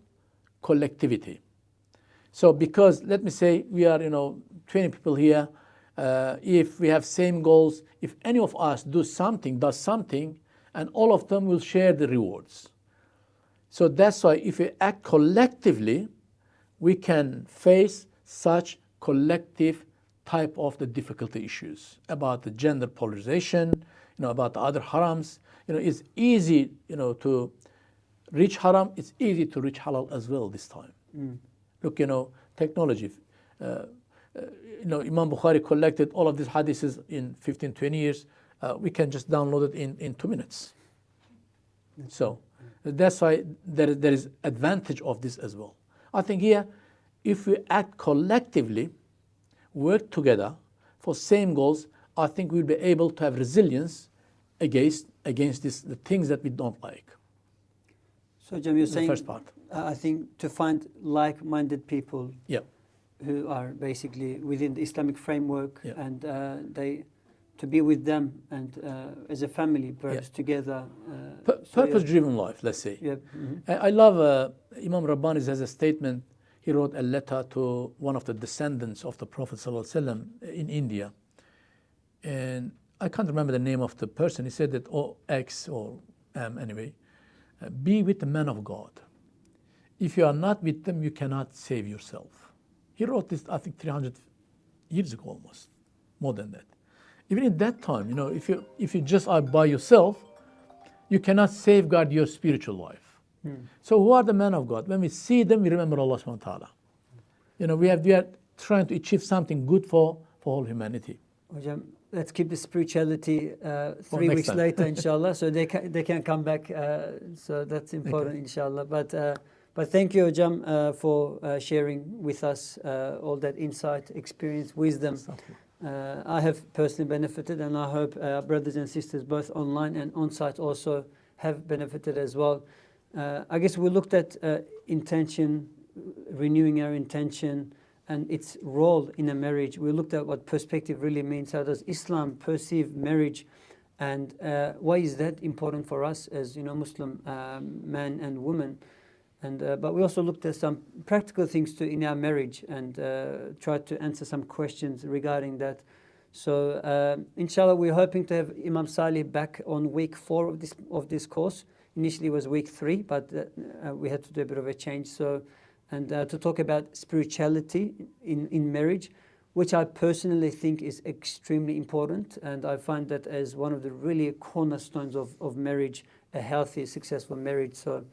collectivity. So because, let me say, we are, 20 people here, if we have same goals, if any of us does something, and all of them will share the rewards. So that's why if we act collectively, we can face such collective type of the difficulty issues about the gender polarization, about the other harams. It's easy, to reach haram. It's easy to reach halal as well this time. Look, technology. Imam Bukhari collected all of these hadiths in 15, 20 years. We can just download it in 2 minutes. So that's why there is advantage of this as well. I think here, if we act collectively, work together for same goals, I think we'll be able to have resilience against the things that we don't like. So Jam, you're saying, first part. I think to find like-minded people Yeah. who are basically within the Islamic framework, Yeah. and to be with them and as a family, perhaps together. Purpose-driven life, let's say. Yeah. I love Imam Rabbani has a statement. He wrote a letter to one of the descendants of the Prophet ﷺ in India. And I can't remember the name of the person. He said that, X or M anyway, be with the man of God. If you are not with them, you cannot save yourself. He wrote this, I think, 300 years ago almost, more than that. Even in that time, if you just are by yourself, you cannot safeguard your spiritual life. So who are the men of God? When we see them, we remember Allah subhanahu wa ta'ala. We are trying to achieve something good for all humanity. Let's keep the spirituality 3 weeks time. later, inshallah, so they can come back. So that's important, inshallah. But thank you, Ajam, for sharing with us all that insight, experience, wisdom. I have personally benefited, and I hope brothers and sisters, both online and on-site, also have benefited as well. I guess we looked at intention, renewing our intention, and its role in a marriage. We looked at what perspective really means. How does Islam perceive marriage, and why is that important for us as Muslim man and woman? And but we also looked at some practical things in our marriage, and tried to answer some questions regarding that. So inshallah, we're hoping to have Imam Salih back on week 4 of this course. Initially it was week 3, but we had to do a bit of a change. So, and to talk about spirituality in marriage, which I personally think is extremely important, and I find that as one of the really cornerstones of marriage, a healthy, successful marriage. So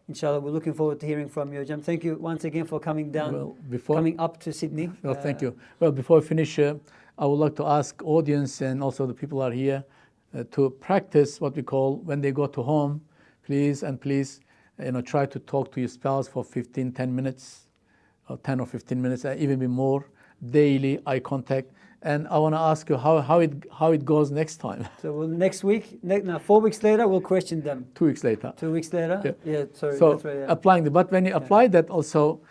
inshallah, we're looking forward to hearing from you, Ajam. Thank you once again for coming down, coming up to Sydney. Well, thank you. Well, before I finish, I would like to ask audience and also the people who are here to practice what we call, when they go to home, please try to talk to your spouse for 10 minutes, or 10 or 15 minutes, even be more, daily eye contact. And I want to ask you how it goes next time. So next week, 4 weeks later, we'll question them. 2 weeks later. 2 weeks later? Yeah, sorry. So that's right, yeah. applying but when you apply that also,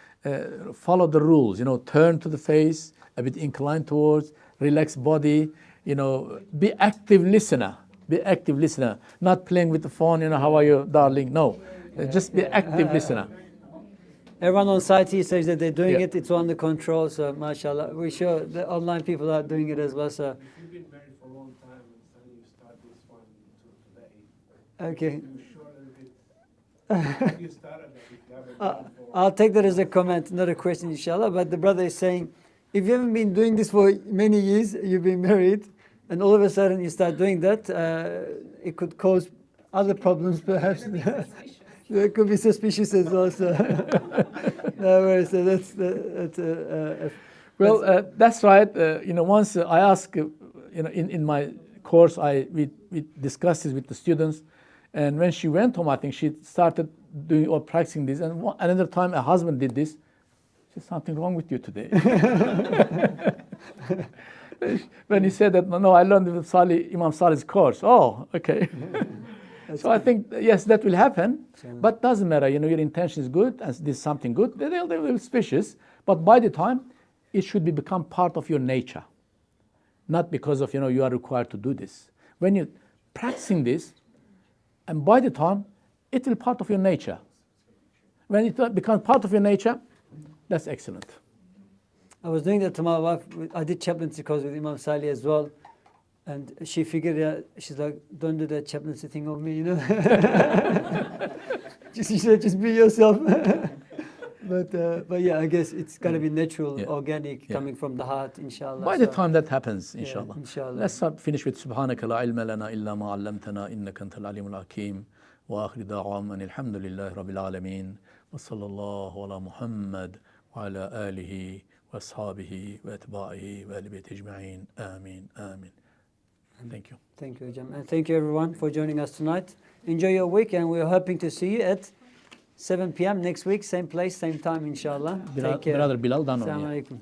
follow the rules, turn to the face, a bit inclined towards, relax body, be active listener. Be active listener, not playing with the phone, how are you, darling? No, just be active listener. Everyone on site here says that they're doing it. It's under control. So, mashallah, we're sure the online people are doing it as well. So, If you've been married for a long time and suddenly you start this one today, okay. you sure that you started that if you haven't done for I'll take that as a comment, not a question, inshallah. But the brother is saying, if you haven't been doing this for many years, you've been married, and all of a sudden you start doing that, it could cause other problems, perhaps. It could be suspicious as well. So, no worries. So that's right. Once I ask, in my course, we discussed this with the students, and when she went home, I think she started doing or practicing this. And another time, a husband did this. There's something wrong with you today. When he said that, no, I learned with Imam Salih's course. Oh, okay. So I think, yes, that will happen, but doesn't matter. Your intention is good, and this is something good. They'll be suspicious, but by the time, it should become part of your nature, not because of you are required to do this. When you're practicing this, and by the time, it will be part of your nature. When it becomes part of your nature, that's excellent. I was doing that to my wife. I did chaplaincy course with Imam Salih as well. And she figured out, she's like, don't do that chaplaincy thing on me, She said, just be yourself. But yeah, I guess it's got to be natural, organic, coming from the heart, inshallah. By the time that happens, inshallah. Inshallah. Let's finish with Subhanaka la ilma lana illa ma 'allamtana innaka antal alimul hakim. Wa akhir da'wan alhamdulillahi rabbil alameen. Wa sallallahu ala Muhammad wa ala alihi wa ashabihi wa atba'ihi wa ahli bayti ajma'in. Ameen. Ameen. Thank you. Thank you, Ajam. And thank you, everyone, for joining us tonight. Enjoy your week, and we're hoping to see you at 7 p.m. next week, same place, same time, inshallah. Take care. Brother Bilal, Assalamu alaikum.